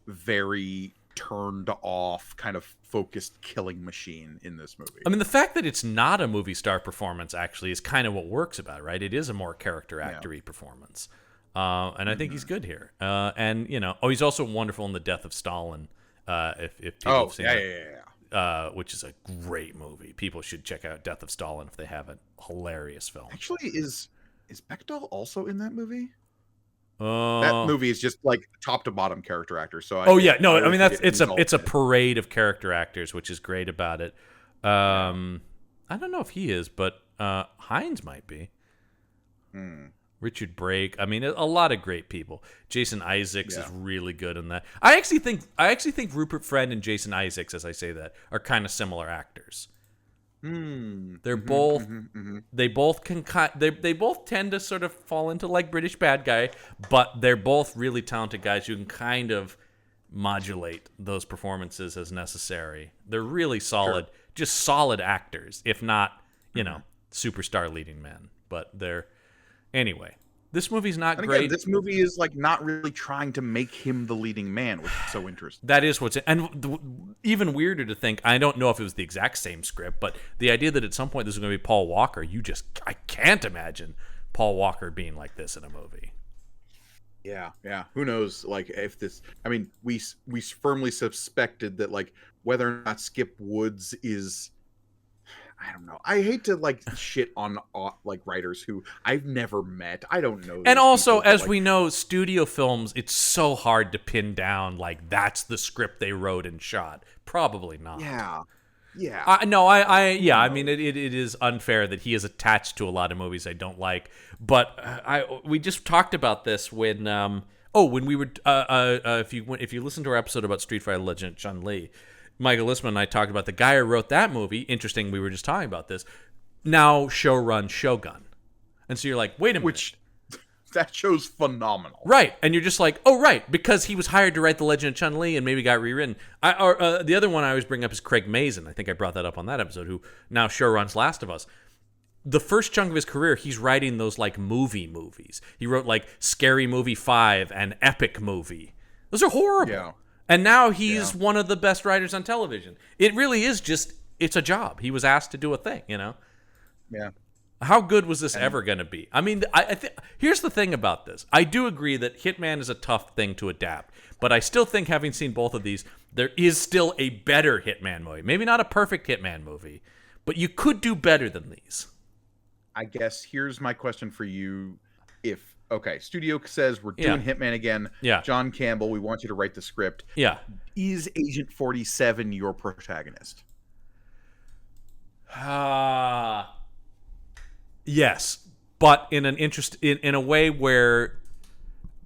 very turned off, kind of focused killing machine in this movie. I mean, the fact that it's not a movie star performance actually is kind of what works about it, right? It is a more character actor-y performance. And I think he's good here. And, he's also wonderful in The Death of Stalin. If people have seen it. Which is a great movie. People should check out Death of Stalin if they haven't. Hilarious film. Actually, is Bechdel also in that movie? That movie is just like top to bottom character actor. So it's a parade of character actors, which is great about it. I don't know if he is, but Hines might be. Richard Brake. I mean, a lot of great people. Jason Isaacs is really good in that. I actually think Rupert Friend and Jason Isaacs, as I say that, are kind of similar actors. They're both. They both can. They both tend to sort of fall into like British bad guy, but they're both really talented guys who can kind of modulate those performances as necessary. They're really solid, just solid actors, if not, superstar leading men. But they're anyway. This movie's not great. Again, this movie is like not really trying to make him the leading man, which is so interesting. That is even weirder to think. I don't know if it was the exact same script, but the idea that at some point this is going to be Paul Walker, I can't imagine Paul Walker being like this in a movie. Yeah. Who knows? Like if this, I mean, we firmly suspected that like whether or not Skip Woods is. I don't know. I hate to like shit on like writers who I've never met. I don't know. And also, as we know, studio films, it's so hard to pin down like that's the script they wrote and shot. Probably not. Yeah. I mean, it is unfair that he is attached to a lot of movies I don't like. But we just talked about this when when we were if you listen to our episode about Street Fighter Legend Chun-Li. Michael Listman and I talked about the guy who wrote that movie. Interesting, we were just talking about this. Now showrun Shogun. And so you're like, wait a minute. Which, that show's phenomenal. Right. And you're just like, oh, right. Because he was hired to write The Legend of Chun-Li and maybe got rewritten. The other one I always bring up is Craig Mazin. I think I brought that up on that episode, who now showruns Last of Us. The first chunk of his career, he's writing those like movies. He wrote like Scary Movie 5 and Epic Movie. Those are horrible. Yeah. And now he's one of the best writers on television. It really is it's a job. He was asked to do a thing, Yeah. How good was this ever going to be? I mean, here's the thing about this. I do agree that Hitman is a tough thing to adapt, but I still think, having seen both of these, there is still a better Hitman movie. Maybe not a perfect Hitman movie, but you could do better than these. I guess here's my question for you. Studio says we're doing Hitman again. Yeah. John Campbell, we want you to write the script. Yeah. Is Agent 47 your protagonist? Yes, but in in a way where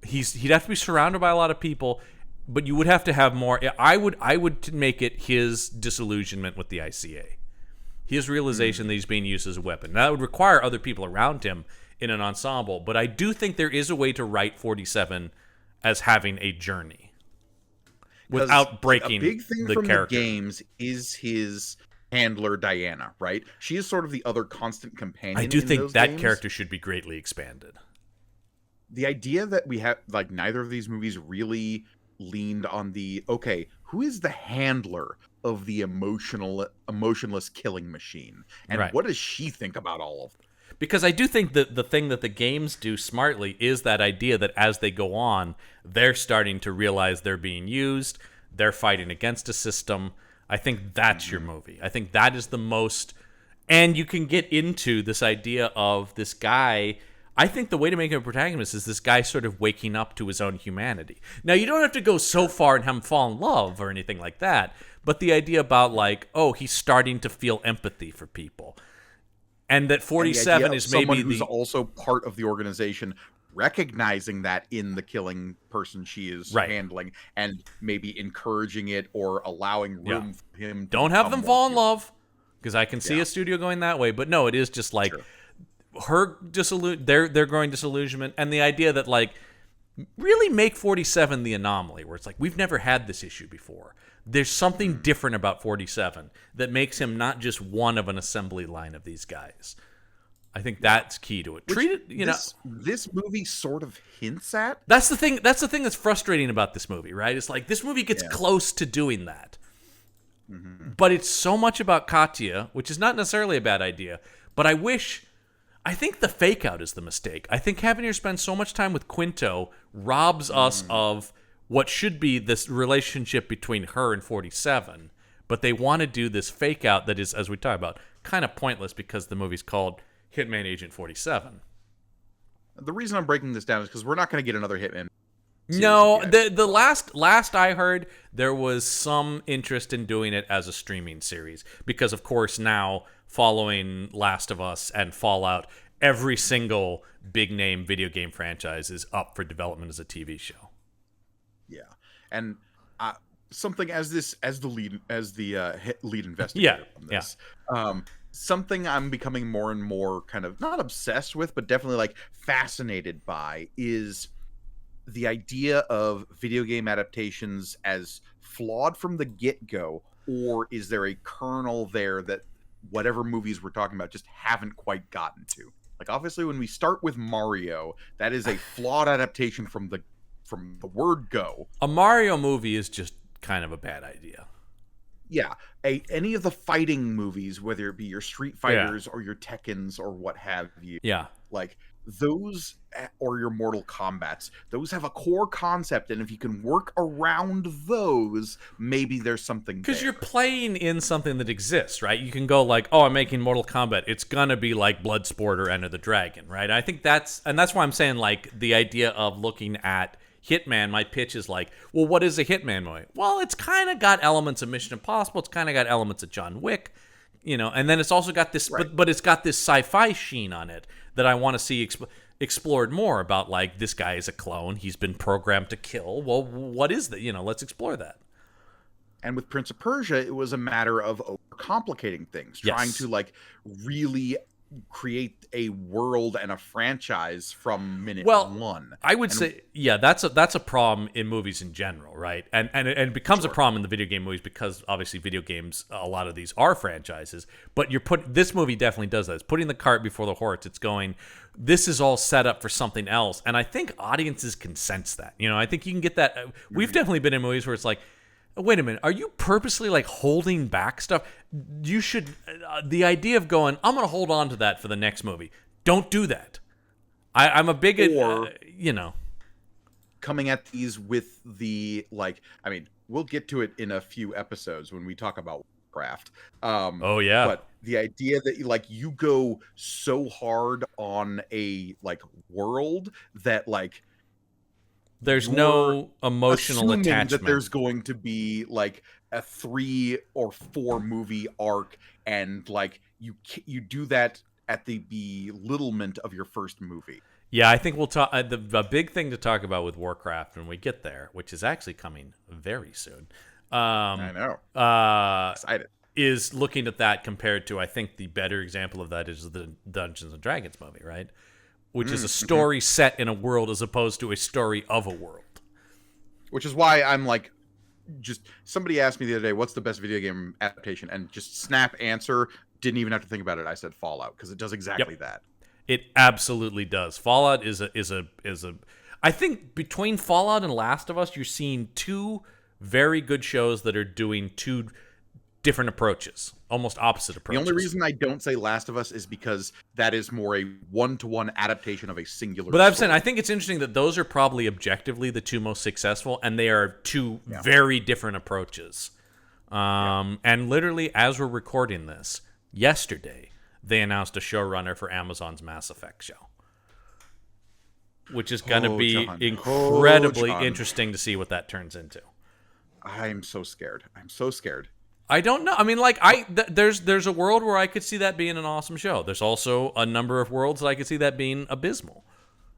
he'd have to be surrounded by a lot of people, but you would have to have more. I would make it his disillusionment with the ICA, his realization that he's being used as a weapon. Now, that would require other people around him in an ensemble, but I do think there is a way to write 47 as having a journey without breaking a big thing the from character. The games is his handler Diana, right? She is sort of the other constant companion. I do think that games. Character should be greatly expanded. The idea that we have, like, neither of these movies really leaned on who is the handler of the emotionless killing machine, and what does she think about all of them? Because I do think that the thing that the games do smartly is that idea that as they go on, they're starting to realize they're being used, they're fighting against a system. I think that's your movie. I think that is the most... And you can get into this idea of this guy... I think the way to make him a protagonist is this guy sort of waking up to his own humanity. Now, you don't have to go so far and have him fall in love or anything like that, but the idea about, like, he's starting to feel empathy for people. And that 47 is maybe someone who's also part of the organization, recognizing that in the killing person she is handling, and maybe encouraging it or allowing room for him. Don't have them fall in love, because I can see a studio going that way. But no, it is just like their growing disillusionment, and the idea that like really make 47 the anomaly, where it's like we've never had this issue before. There's something different about 47 that makes him not just one of an assembly line of these guys. I think that's key to it. Treat it, this movie sort of hints at. That's the thing that's frustrating about this movie, right? It's like this movie gets close to doing that. Mm-hmm. But it's so much about Katya, which is not necessarily a bad idea, but I think the fake out is the mistake. I think having her spend so much time with Quinto robs us of what should be this relationship between her and 47, but they want to do this fake out that is, as we talk about, kind of pointless because the movie's called Hitman Agent 47. The reason I'm breaking this down is because we're not going to get another Hitman. No, the last I heard, there was some interest in doing it as a streaming series because, of course, now following Last of Us and Fallout, every single big name video game franchise is up for development as a TV show. Yeah, and something as the lead investigator on this. Something I'm becoming more and more kind of not obsessed with, but definitely like fascinated by is the idea of video game adaptations as flawed from the get-go, or is there a kernel there that whatever movies we're talking about just haven't quite gotten to? Like, obviously, when we start with Mario, that is a flawed adaptation from the word go. A Mario movie is just kind of a bad idea. Yeah, any of the fighting movies, whether it be your Street Fighters or your Tekkens or what have you, like those, or your Mortal Kombats, those have a core concept, and if you can work around those, maybe there's something there. Because you're playing in something that exists, right? You can go like, oh, I'm making Mortal Kombat. It's gonna be like Bloodsport or Enter the Dragon, right? I think that's why I'm saying like the idea of looking at Hitman, my pitch is like, well, what is a Hitman movie? Well, it's kind of got elements of Mission Impossible. It's kind of got elements of John Wick, and then it's also got this, but it's got this sci-fi sheen on it that I want to see explored more about, like, this guy is a clone. He's been programmed to kill. Well, what is that? Let's explore that. And with Prince of Persia, it was a matter of overcomplicating things, trying to, like, really create a world and a franchise from minute one. I would say, that's a problem in movies in general, right? And it becomes a problem in the video game movies because obviously video games, a lot of these are franchises. But this movie definitely does that. It's putting the cart before the horse. It's going, this is all set up for something else, and I think audiences can sense that. I think you can get that. We've definitely been in movies where it's like, wait a minute, are you purposely like holding back stuff? You should, the idea of going, I'm going to hold on to that for the next movie. Don't do that. I'm a big, coming at these with the, like, I mean, we'll get to it in a few episodes when we talk about Warcraft. But the idea that like you go so hard on a like world that like, there's no emotional attachment. That there's going to be like a 3 or 4 movie arc, and like you do that at the belittlement of your first movie. Yeah, I think we'll talk. The big thing to talk about with Warcraft when we get there, which is actually coming very soon. I know. Excited. Is looking at that compared to, I think the better example of that is the Dungeons and Dragons movie, right? Which is a story set in a world as opposed to a story of a world. Which is why I'm like, just somebody asked me the other day, what's the best video game adaptation? And just snap answer, didn't even have to think about it. I said Fallout, because it does exactly that. It absolutely does. Fallout is a. I think between Fallout and Last of Us, you're seeing 2 very good shows that are doing 2 different approaches, almost opposite approaches. The only reason I don't say Last of Us is because that is more a one-to-one adaptation of a singular But I'm saying, I think it's interesting that those are probably objectively the 2 most successful, and they are 2 very different approaches. And literally, as we're recording this, yesterday, they announced a showrunner for Amazon's Mass Effect show, which is going to be incredibly interesting to see what that turns into. I'm so scared. I don't know. I mean, like, there's a world where I could see that being an awesome show. There's also a number of worlds that I could see that being abysmal.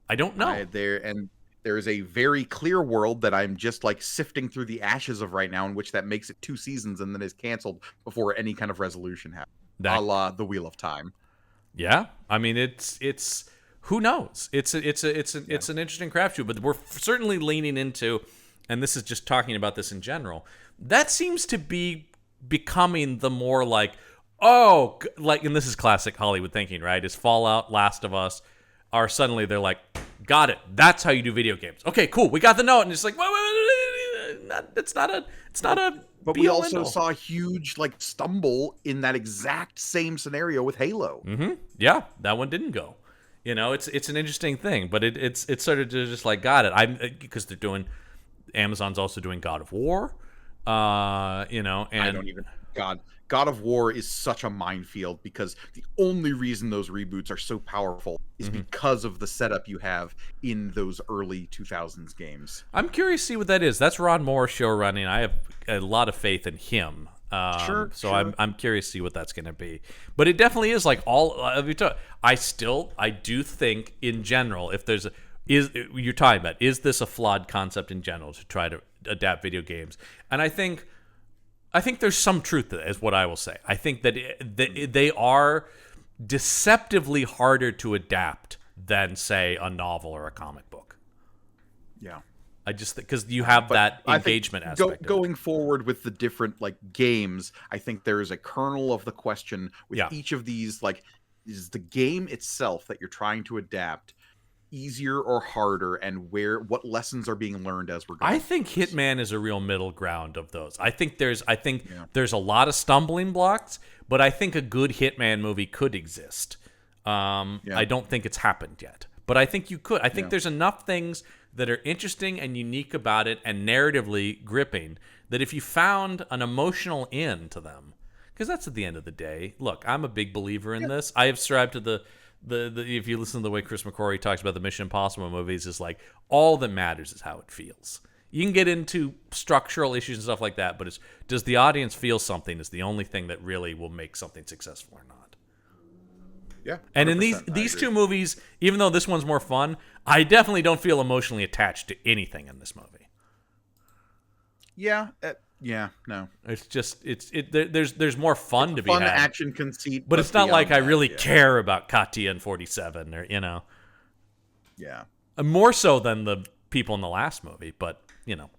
I don't know. There is a very clear world that I'm just like sifting through the ashes of right now, in which that makes it 2 seasons and then is canceled before any kind of resolution happens. A la The Wheel of Time. Yeah, I mean it's who knows? It's an interesting crapshoot, but we're certainly leaning into, and this is just talking about this in general. That seems to be becoming the more like, oh, like, and this is classic Hollywood thinking, right? Is Fallout, Last of Us, are suddenly they're like, got it. That's how you do video games. Okay, cool. We got the note, and it's like, wait, it's not a. But we also saw a huge like stumble in that exact same scenario with Halo. Mm-hmm. Yeah, that one didn't go. It's an interesting thing, but it's sort of just like, got it. Because they're doing, Amazon's also doing God of War, and I don't even God of War is such a minefield because the only reason those reboots are so powerful is because of the setup you have in those early 2000s games. I'm curious to see what that is. That's Ron Moore show running. I have a lot of faith in him. Sure. I'm curious to see what that's going to be. But it definitely is like all. I do think in general, if there's you're talking about, is this a flawed concept in general to try to adapt video games? And I think there's some truth to that, is what I will say. I think that they are deceptively harder to adapt than, say, a novel or a comic book. Yeah. I just because you have that engagement aspect. Going forward with the different like games, I think there is a kernel of the question with each of these. Like, is the game itself that you're trying to adapt easier or harder, and what lessons are being learned as we're going? I think Hitman is a real middle ground of those. I think there's a lot of stumbling blocks, but I think a good Hitman movie could exist. I don't think it's happened yet, but I think you could. I think there's enough things that are interesting and unique about it and narratively gripping that if you found an emotional end to them, because that's at the end of the day. Look, I'm a big believer in this. I have subscribed to the if you listen to the way Chris McQuarrie talks about the Mission Impossible movies, is like all that matters is how it feels. You can get into structural issues and stuff like that, but does the audience feel something is the only thing that really will make something successful or not. Yeah. And in these two movies, even though this one's more fun, I definitely don't feel emotionally attached to anything in this movie. Yeah. No. It's just there's more fun to be had. Fun action conceit, but it's not like I really care about Katya and 47 or Yeah. More so than the people in the last movie, but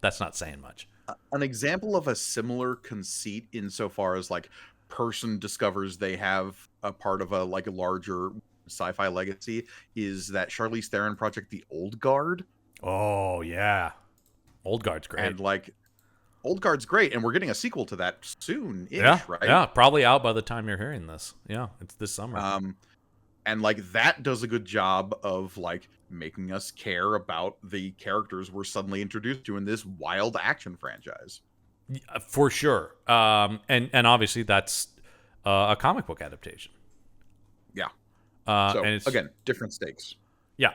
that's not saying much. An example of a similar conceit insofar as like person discovers they have a part of a larger sci-fi legacy is that Charlize Theron project, The Old Guard. Oh yeah, Old Guard's great. And Old Guard's great, and we're getting a sequel to that soon-ish, right? Yeah, probably out by the time you're hearing this. Yeah, it's this summer. And that does a good job of making us care about the characters we're suddenly introduced to in this wild action franchise. For sure. And obviously that's a comic book adaptation. Yeah. And it's, again, different stakes. Yeah.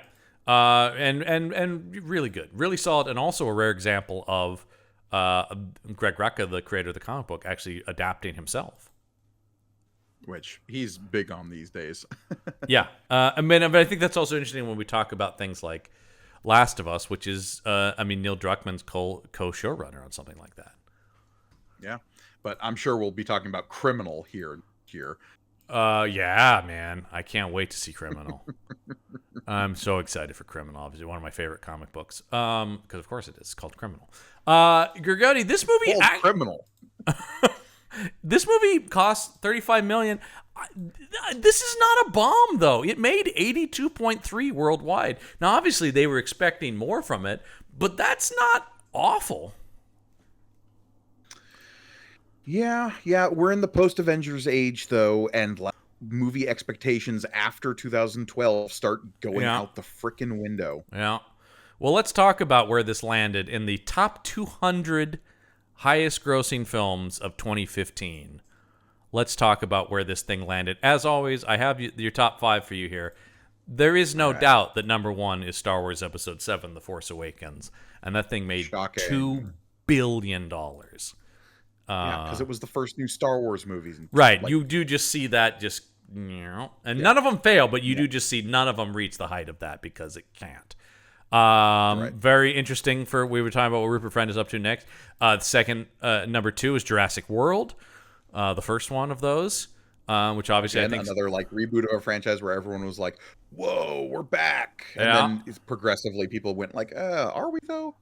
And really good, really solid, and also a rare example of Greg Rucka, the creator of the comic book, actually adapting himself. Which he's big on these days. Yeah. But I think that's also interesting when we talk about things like Last of Us, which is, Neil Druckmann's co-showrunner on something like that. Yeah. But I'm sure we'll be talking about Criminal here. Yeah, man. I can't wait to see Criminal. I'm so excited for Criminal. Obviously, one of my favorite comic books. Because of course it is. It's called Criminal. Gorgone, this movie... Criminal. This movie cost $35 million. This is not a bomb, though. It made $82.3 worldwide. Now, obviously, they were expecting more from it, but that's not awful. Yeah. We're in the post-Avengers age, though, and movie expectations after 2012 start going out the frickin' window. Yeah. Well, let's talk about where this landed in the top 200 highest grossing films of 2015. Let's talk about where this thing landed. As always, I have your top 5 for you here. There is no doubt that number 1 is Star Wars Episode 7, The Force Awakens. And that thing made $2 billion. Yeah, because it was the first new Star Wars movies. Right. You do just see that and none of them fail, but you do just see none of them reach the height of that because it can't. Very interesting we were talking about what Rupert Friend is up to next. The second, number 2 is Jurassic World. The first one of those. which obviously Again, I think another like reboot of a franchise where everyone was like, "Whoa, we're back!" And yeah. then progressively people went like, "Are we though?"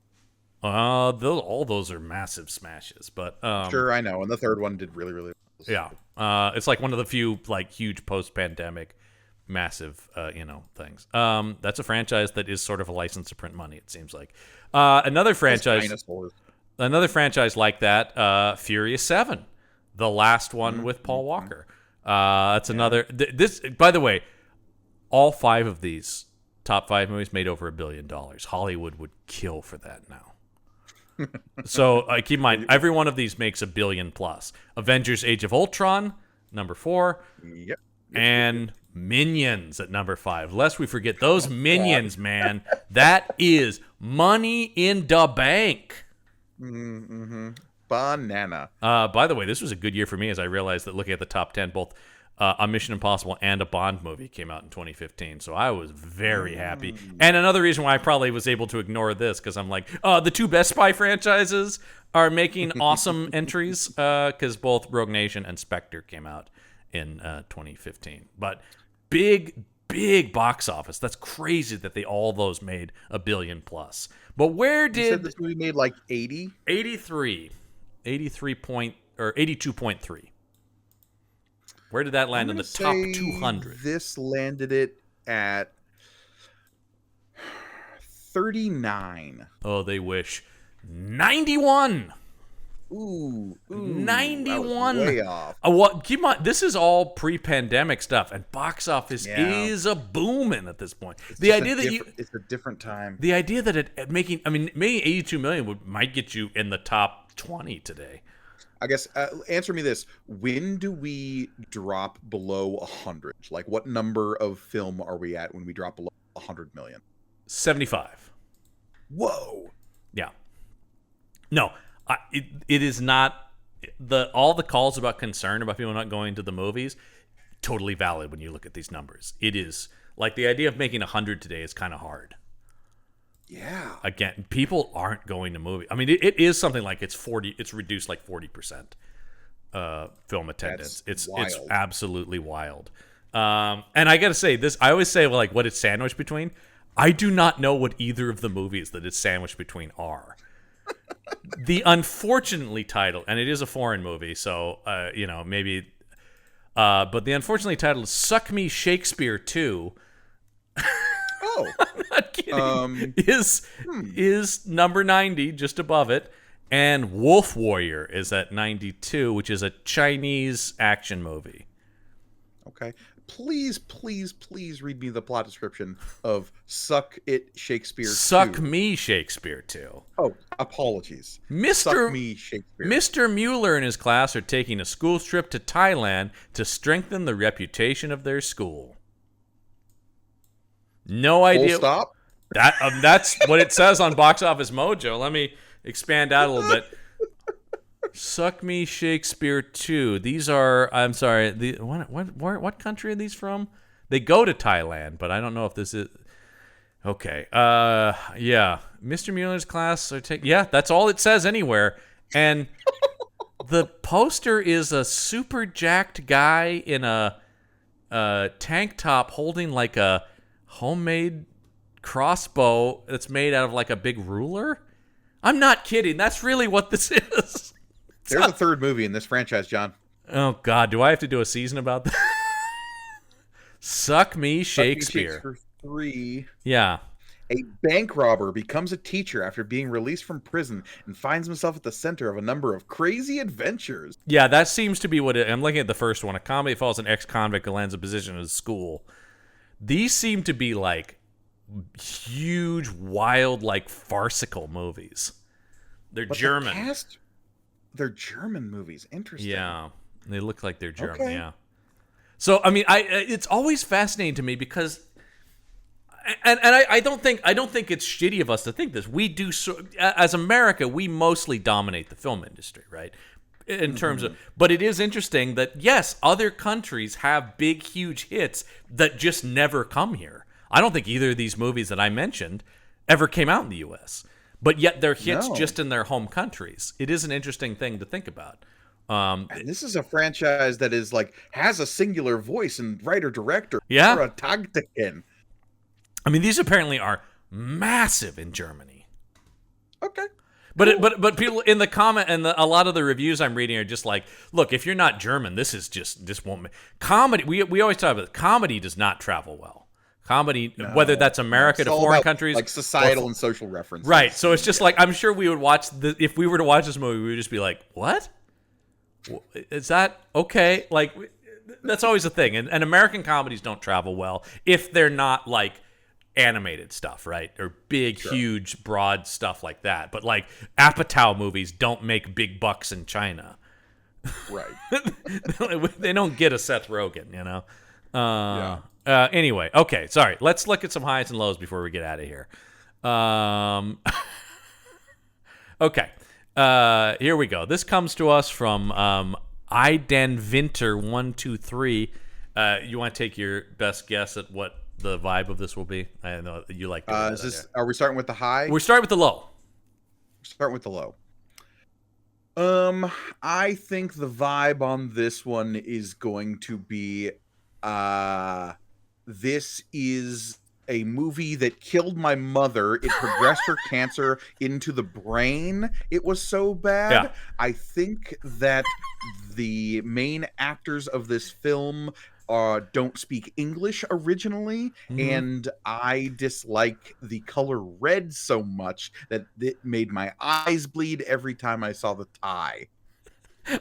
All those are massive smashes, but Sure, I know. And the third one did really, really well. yeah. It's like one of the few like huge post-pandemic massive things. That's a franchise that is sort of a license to print money, it seems like. Another franchise like that, Furious 7, the last one with Paul Walker. That's another this by the way, all 5 of these top 5 movies made over $1 billion. Hollywood would kill for that now. So keep in mind, every one of these makes $1 billion plus. Avengers: Age of Ultron, number 4. Yep. And Minions at number 5. Lest we forget those Minions, man. That is money in the bank. Mm-hmm. Banana. By the way, this was a good year for me as I realized that looking at the top 10, both a Mission Impossible and a Bond movie came out in 2015. So I was very happy. And another reason why I probably was able to ignore this, because I'm like, the 2 best spy franchises are making awesome entries, because both Rogue Nation and Spectre came out in 2015. But big box office. That's crazy that all those made $1 billion plus. But where did... You said this movie made like 80? 82.3. Where did that land in the top 200? This landed it at 39. Oh, they wish. 91. Ooh 91. Way off. Keep in mind, this is all pre-pandemic stuff, and box office is a booming at this point. It's a different time. The idea that making 82 million might get you in the top 20 today. I guess, answer me this. When do we drop below 100? Like, what number of film are we at when we drop below 100 million? 75. Whoa. Yeah. No, it is not... all the calls about concern about people not going to the movies, totally valid when you look at these numbers. It is... Like, the idea of making 100 today is kind of hard. Yeah. Again, people aren't going to movies. I mean, it is something like it's reduced like 40% film attendance. It's absolutely wild. And I got to say this, I always say like what it's sandwiched between. I do not know what either of the movies that it's sandwiched between are. The unfortunately titled, and it is a foreign movie, so maybe but the unfortunately titled Suck Me Shakespeare 2. Oh, I'm not kidding. Is number 90, just above it, and Wolf Warrior is at 92, which is a Chinese action movie. Okay, please read me the plot description of Suck It Shakespeare 2. Suck Me Shakespeare 2. Oh, apologies. Suck Me Shakespeare. Mr. Mueller and his class are taking a school trip to Thailand to strengthen the reputation of their school. No idea. Full stop? That's what it says on Box Office Mojo. Let me expand out a little bit. Suck Me Shakespeare 2. These are... I'm sorry. What country are these from? They go to Thailand, but I don't know if this is... Okay. Yeah. Mr. Mueller's class are taking... Yeah, that's all it says anywhere. And the poster is a super jacked guy in a tank top holding like a homemade crossbow that's made out of like a big ruler. I'm not kidding. That's really what this is. There's a third movie in this franchise, John. Oh God, do I have to do a season about that? Suck Me Shakespeare. Suck Me Shakespeare 3. Yeah. A bank robber becomes a teacher after being released from prison and finds himself at the center of a number of crazy adventures. Yeah, that seems to be what I'm looking at the first one. A comedy follows an ex-convict who lands a position in his school. These seem to be like huge, wild, like farcical movies. They're German. They're German movies. Interesting. Yeah, they look like they're German. Okay. Yeah. So I mean, it's always fascinating to me because, and I don't think it's shitty of us to think this. We do as America, we mostly dominate the film industry, right? In terms of, but it is interesting that yes, other countries have big, huge hits that just never come here. I don't think either of these movies that I mentioned ever came out in the U.S., but yet they're hits just in their home countries. It is an interesting thing to think about. And this is a franchise that is like has a singular voice and writer director. Yeah. Or a Tagtekin. I mean, these apparently are massive in Germany. Okay. But people in the comment and a lot of the reviews I'm reading are just like, look, if you're not German, this won't comedy. We always talk about comedy does not travel well. Comedy, whether that's America to foreign countries, like societal and social references, right? So it's just like I'm sure we would watch if we were to watch this movie, we would just be like, what? Is that okay? Like that's always a thing, and American comedies don't travel well if they're not like animated stuff, right? Or big, huge, broad stuff like that. But like Apatow movies don't make big bucks in China. Right. They don't get a Seth Rogen, you know? Anyway, okay, sorry. Let's look at some highs and lows before we get out of here. Okay. Here we go. This comes to us from Iden Vinter 123. You want to take your best guess at what the vibe of this will be? I know you like. Are we starting with the high? We're starting with the low. Start with the low. I think the vibe on this one is going to be, this is a movie that killed my mother. It progressed her cancer into the brain. It was so bad. Yeah. I think that the main actors of this film don't speak English originally, and I dislike the color red so much that it made my eyes bleed every time I saw the tie.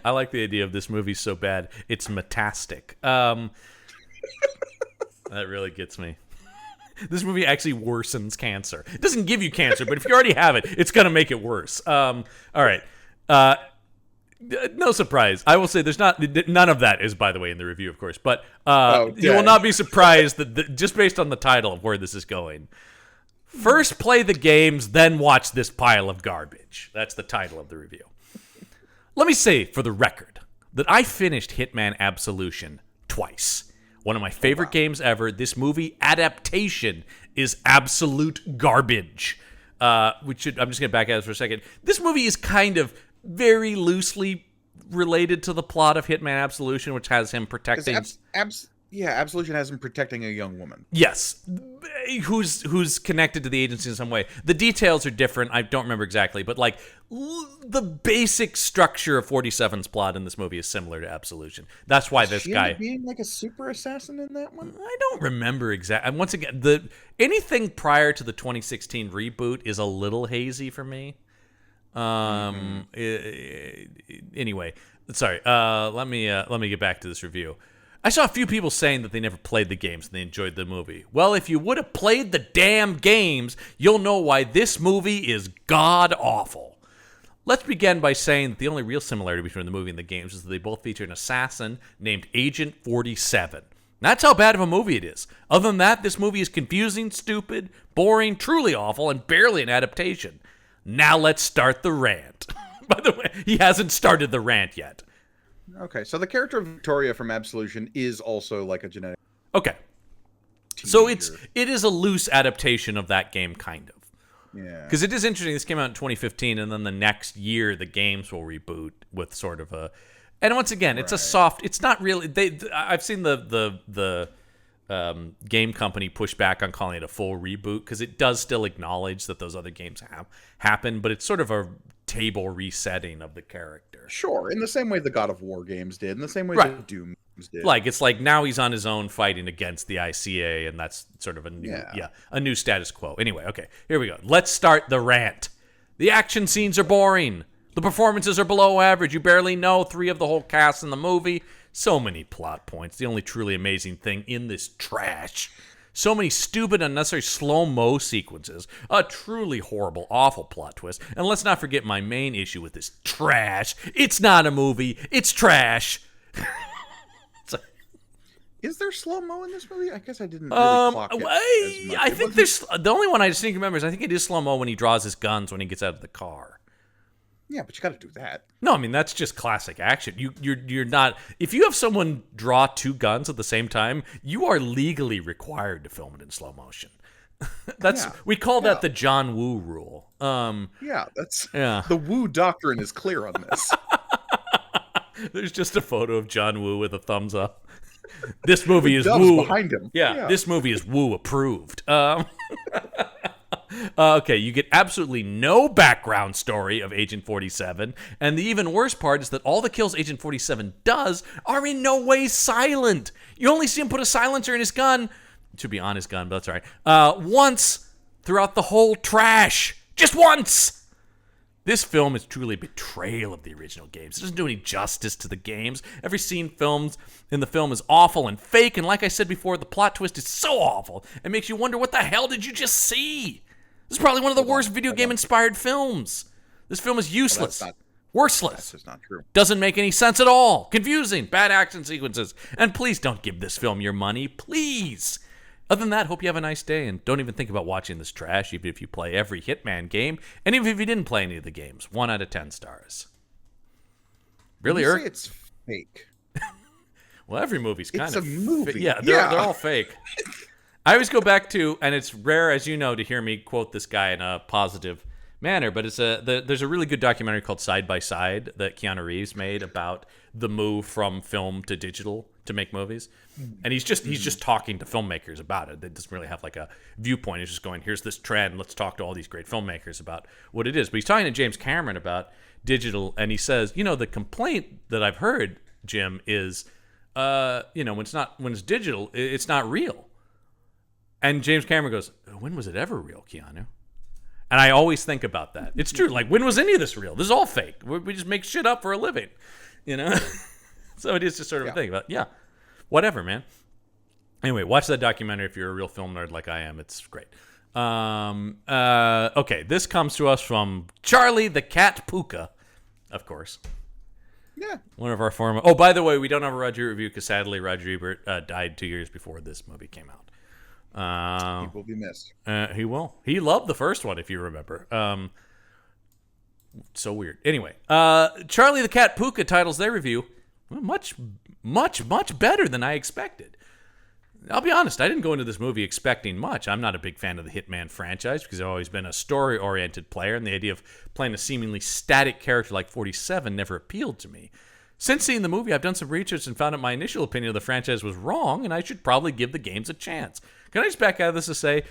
I like the idea of this movie so bad it's metastic. That really gets me. This movie actually worsens cancer. It doesn't give you cancer, but if you already have it, it's going to make it worse. All right. No surprise. I will say there's none of that is, by the way, in the review, of course. But you will not be surprised that just based on the title of where this is going. First play the games, then watch this pile of garbage. That's the title of the review. Let me say, for the record, that I finished Hitman Absolution twice. One of my favorite games ever. This movie adaptation is absolute garbage. I'm just going to back out for a second. This movie is kind of very loosely related to the plot of Hitman Absolution, which has him protecting. Absolution has him protecting a young woman. Yes, who's connected to the agency in some way. The details are different. I don't remember exactly, but like the basic structure of 47's plot in this movie is similar to Absolution. That's why this guy being like a super assassin in that one. I don't remember exactly. Once again, anything prior to the 2016 reboot is a little hazy for me. Anyway, sorry. Let me get back to this review. I saw a few people saying that they never played the games and they enjoyed the movie. Well, if you would have played the damn games, you'll know why this movie is god-awful. Let's begin by saying that the only real similarity between the movie and the games is that they both feature an assassin named Agent 47. That's how bad of a movie it is. Other than that, this movie is confusing, stupid, boring, truly awful, and barely an adaptation. Now let's start the rant. By the way, he hasn't started the rant yet. Okay, so the character of Victoria from Absolution is also like a genetic. Okay, so it is a loose adaptation of that game, kind of. Yeah. Because it is interesting. This came out in 2015, and then the next year the games will reboot with sort of a. And once again, it's a soft. It's not really. I've seen the game company push back on calling it a full reboot because it does still acknowledge that those other games have happened, but it's sort of a table resetting of the character. Sure, in the same way the God of War games did, in the same way the Doom games did. Like it's like now he's on his own fighting against the ICA, and that's sort of a new status quo. Anyway, okay, here we go. Let's start the rant. The action scenes are boring. The performances are below average. You barely know 3 of the whole cast in the movie. So many plot points. The only truly amazing thing in this trash. So many stupid, unnecessary slow-mo sequences. A truly horrible, awful plot twist. And let's not forget my main issue with this trash. It's not a movie. It's trash. Is there slow-mo in this movie? I guess I didn't really clock it as much. I think there's... The only one I distinctly remember is I think it is slow-mo when he draws his guns when he gets out of the car. Yeah, but you got to do that. No, I mean that's just classic action. You're not. If you have someone draw 2 guns at the same time, you are legally required to film it in slow motion. We call that the John Woo rule. The Woo doctrine is clear on this. There's just a photo of John Woo with a thumbs up. This movie is Doves Woo behind him. Yeah, this movie is Woo approved. Okay, you get absolutely no background story of Agent 47, and the even worse part is that all the kills Agent 47 does are in no way silent. You only see him put a silencer in his gun. It should be on his gun, but that's all right. Once throughout the whole trash. Just once! This film is truly a betrayal of the original games. It doesn't do any justice to the games. Every scene filmed in the film is awful and fake, and like I said before, the plot twist is so awful, it makes you wonder what the hell did you just see? This is probably one of the worst video game-inspired films. This film is useless. Worthless. That's just not true. Doesn't make any sense at all. Confusing. Bad action sequences. And please don't give this film your money. Please. Other than that, hope you have a nice day, and don't even think about watching this trash, even if you play every Hitman game, and even if you didn't play any of the games. 1 out of 10 stars. Really, you say it's fake. Well, every movie's kind of... It's a movie. Yeah, they're all fake. I always go back to, and it's rare, as you know, to hear me quote this guy in a positive manner, but there's a really good documentary called Side by Side that Keanu Reeves made about the move from film to digital to make movies. And he's just talking to filmmakers about it. They doesn't really have like a viewpoint. He's just going, here's this trend. Let's talk to all these great filmmakers about what it is. But he's talking to James Cameron about digital, and he says, the complaint that I've heard, Jim, is, when it's digital, it's not real. And James Cameron goes, when was it ever real, Keanu? And I always think about that. It's true. Like, when was any of this real? This is all fake. We just make shit up for a living, So it is just sort of a thing. But yeah, whatever, man. Anyway, watch that documentary if you're a real film nerd like I am. It's great. Okay, this comes to us from Charlie the Cat Puka, of course. Yeah. One of our former... Oh, by the way, we don't have a Roger review because sadly Roger Ebert died 2 years before this movie came out. He will be missed. He will. He loved the first one, if you remember. So weird. Anyway, Charlie the Cat Puka titles their review, much, much, much better than I expected. I'll be honest, I didn't go into this movie expecting much. I'm not a big fan of the Hitman franchise because I've always been a story-oriented player, and the idea of playing a seemingly static character like 47 never appealed to me. Since seeing the movie, I've done some research and found out my initial opinion of the franchise was wrong, and I should probably give the games a chance. Can I just back out of this to say,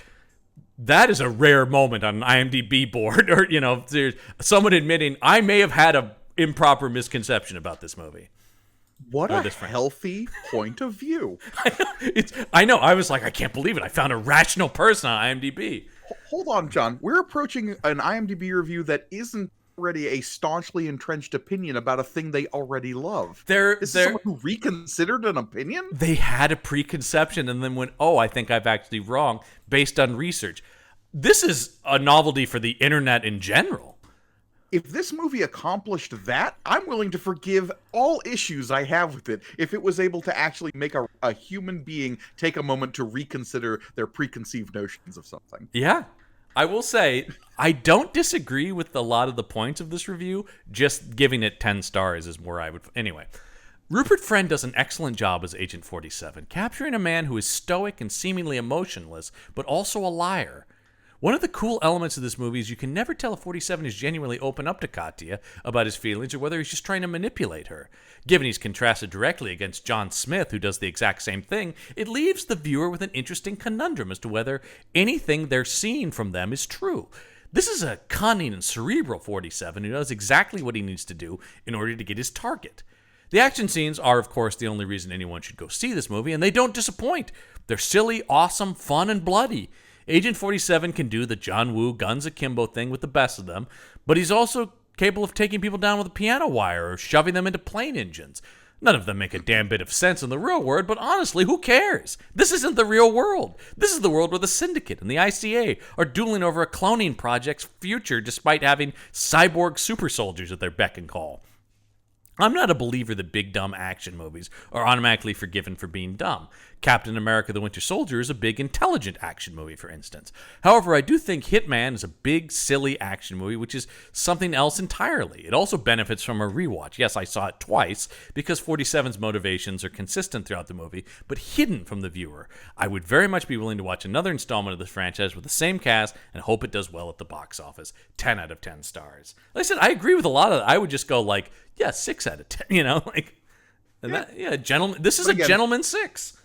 that is a rare moment on an IMDb board, or, there's someone admitting, I may have had an improper misconception about this movie. What a healthy point of view. I know. I was like, I can't believe it. I found a rational person on IMDb. Hold on, John. We're approaching an IMDb review that isn't already a staunchly entrenched opinion about a thing they already love. Is this someone who reconsidered an opinion? They had a preconception and then went, I think I've actually wrong based on research. This is a novelty for the internet in general. If this movie accomplished that, I'm willing to forgive all issues I have with it if it was able to actually make a human being take a moment to reconsider their preconceived notions of something. Yeah. I will say, I don't disagree with a lot of the points of this review. Just giving it 10 stars is where I would... Anyway, Rupert Friend does an excellent job as Agent 47, capturing a man who is stoic and seemingly emotionless, but also a liar. One of the cool elements of this movie is you can never tell if 47 is genuinely open up to Katya about his feelings or whether he's just trying to manipulate her. Given he's contrasted directly against John Smith, who does the exact same thing, it leaves the viewer with an interesting conundrum as to whether anything they're seeing from them is true. This is a cunning and cerebral 47 who knows exactly what he needs to do in order to get his target. The action scenes are, of course, the only reason anyone should go see this movie, and they don't disappoint. They're silly, awesome, fun, and bloody. Agent 47 can do the John Woo guns akimbo thing with the best of them, but he's also capable of taking people down with a piano wire or shoving them into plane engines. None of them make a damn bit of sense in the real world, but honestly, who cares? This isn't the real world. This is the world where the Syndicate and the ICA are dueling over a cloning project's future despite having cyborg super soldiers at their beck and call. I'm not a believer that big, dumb action movies are automatically forgiven for being dumb. Captain America the Winter Soldier is a big, intelligent action movie, for instance. However, I do think Hitman is a big, silly action movie, which is something else entirely. It also benefits from a rewatch. Yes, I saw it twice, because 47's motivations are consistent throughout the movie, but hidden from the viewer. I would very much be willing to watch another installment of this franchise with the same cast and hope it does well at the box office. 10 out of 10 stars. Like I said, I agree with a lot of it. I would just go like, yeah, 6 out of 10. You know, like, and gentleman. This is again, a gentleman 6.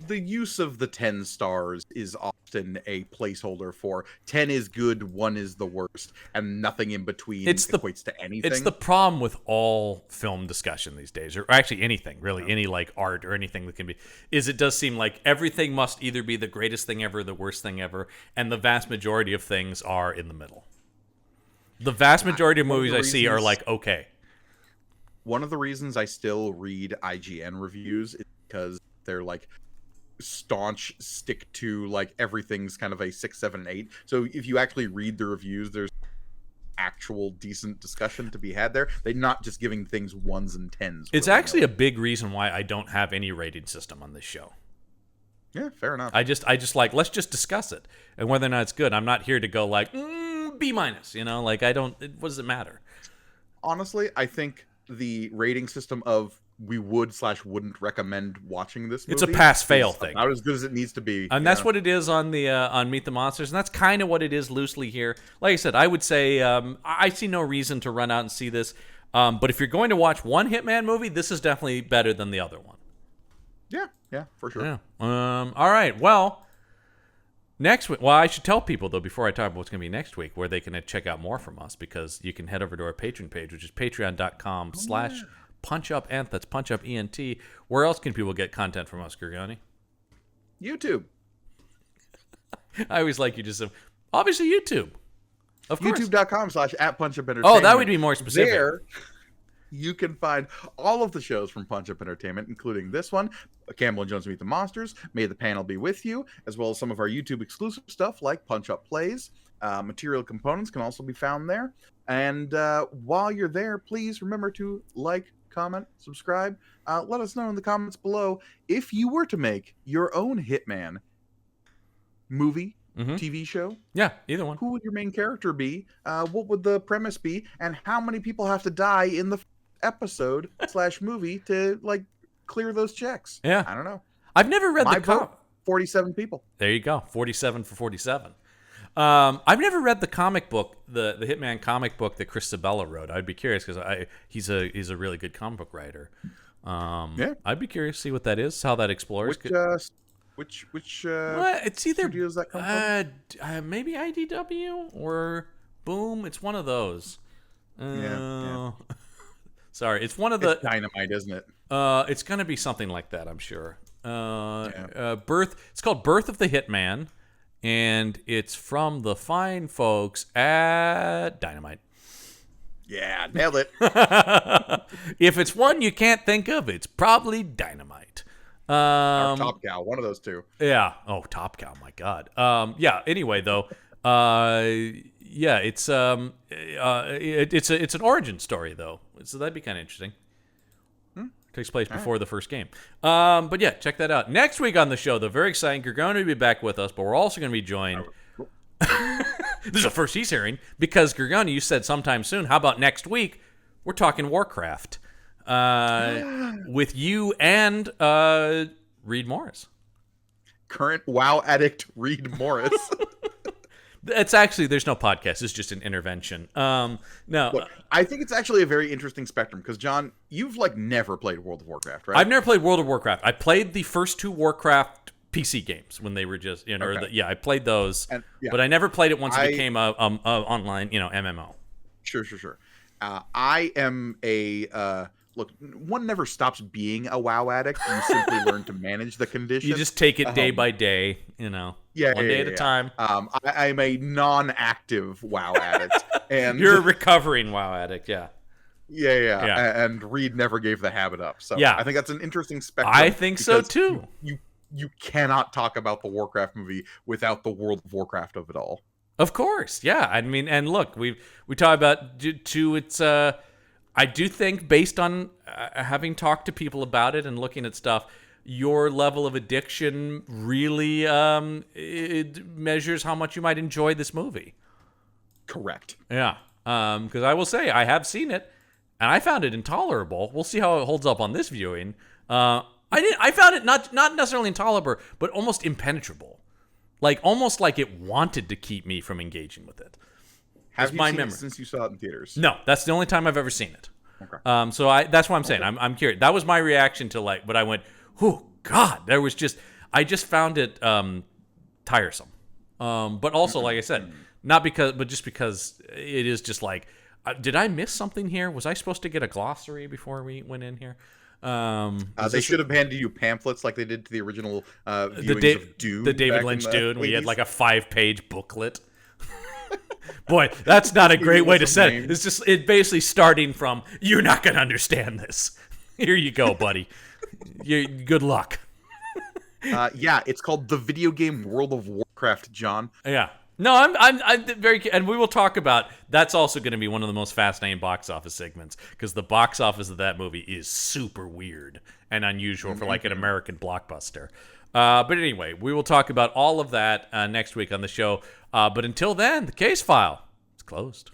The use of the 10 stars is often a placeholder for 10 is good, 1 is the worst, and nothing in between equates to anything. It's the problem with all film discussion these days, or actually anything, really, any like art or anything that can be, is it does seem like everything must either be the greatest thing ever, the worst thing ever, and the vast majority of things are in the middle. The vast majority of movies I see are like, okay. One of the reasons I still read IGN reviews is because they're like, staunch stick to like everything's kind of a 6, 7, 8. So if you actually read the reviews, there's actual decent discussion to be had there. They're not just giving things 1s and 10s. It's actually a big reason why I don't have any rating system on this show. Yeah, fair enough. I just like, let's just discuss it and whether or not it's good. I'm not here to go like B-, you know, like I don't. What does it matter? Honestly, I think the rating system of we would/wouldn't recommend watching this movie. It's a pass-fail thing. Not as good as it needs to be. And that's what it is on the on Meet the Monsters, and that's kind of what it is loosely here. Like I said, I would say I see no reason to run out and see this. But if you're going to watch one Hitman movie, this is definitely better than the other one. Yeah, for sure. Yeah. All right. Well, next week. Well, I should tell people though before I talk about what's going to be next week, where they can check out more from us, because you can head over to our Patreon page, which is patreon.com/PunchUpEnt. That's PunchUpEnt. Where else can people get content from us, Gorgone? YouTube. I always like you just said, obviously YouTube. Of course. YouTube.com/@PunchUpEntertainment. Oh, that would be more specific. There, you can find all of the shows from Punch Up Entertainment, including this one, Campbell and Jones Meet the Monsters, May the Panel Be With You, as well as some of our YouTube exclusive stuff like Punch Up Plays. Material components can also be found there. And while you're there, please remember to like, comment, subscribe. Let us know in the comments below if you were to make your own Hitman movie, TV show. Yeah, either one. Who would your main character be? What would the premise be? And how many people have to die in the episode / movie to like clear those checks? Yeah. I don't know. I've never read the vote, 47 people. There you go. 47 for 47. I've never read the comic book, the Hitman comic book that Chris Sabella wrote. I'd be curious because he's a really good comic book writer. Yeah. I'd be curious to see what that is, how that explores. Which it's either studios that come from? Maybe IDW or Boom. It's one of those. Yeah. Sorry, it's one of the Dynamite, isn't it? It's gonna be something like that, I'm sure. It's called Birth of the Hitman, and it's from the fine folks at Dynamite. Yeah, nailed it. If it's one you can't think of, it's probably Dynamite. Or Top Cow, one of those two. Yeah. Oh, Top Cow, my God. Yeah. Anyway, though, it's an origin story though, so that'd be kind of interesting. Takes place before the first game. But yeah, check that out. Next week on the show, though, very exciting. You're going to be back with us, but we're also going to be joined. This is the first he's hearing, because Gorgone, you said sometime soon. How about next week? We're talking Warcraft with you and Reed Morris. Current WoW addict Reed Morris. It's actually, there's no podcast. It's just an intervention. No, look, I think it's actually a very interesting spectrum because, John, you've like never played World of Warcraft, right? I've never played World of Warcraft. I played the first 2 Warcraft PC games when they were just, okay. I played those, but I never played it once it became a online, MMO. Sure. I am a look. One never stops being a WoW addict. You simply learn to manage the condition. You just take it day by day, one day at a time. I'm a non-active WoW addict, and you're a recovering WoW addict. Yeah. And Reed never gave the habit up. So I think that's an interesting spectrum. I think so too. You cannot talk about the Warcraft movie without the World of Warcraft of it all. Of course, yeah. I mean, and look, we talk about too. It's I do think, based on having talked to people about it and looking at stuff, your level of addiction really it measures how much you might enjoy this movie. Correct. Yeah. Because I will say I have seen it, and I found it intolerable. We'll see how it holds up on this viewing. I found it not necessarily intolerable, but almost impenetrable. Almost like it wanted to keep me from engaging with it. Have you seen it since you saw it in theaters? No, that's the only time I've ever seen it. Okay. So that's what I'm saying. I'm curious. That was my reaction to but I went, oh God, I just found it tiresome. But also, like I said, just because it is just did I miss something here? Was I supposed to get a glossary before we went in here? They should have handed you pamphlets like they did to the original viewings of Dune. The David Lynch Dune. We had like a 5-page booklet. Boy, that's not a great way to set it. It's basically starting from, you're not going to understand this. Here you go, buddy. Good luck. Yeah, it's called The Video Game World of Warcraft, John. Yeah. No, I'm very, and we will talk about, that's also going to be one of the most fascinating box office segments, because the box office of that movie is super weird and unusual for an American blockbuster. But anyway, we will talk about all of that next week on the show. But until then, the case file is closed.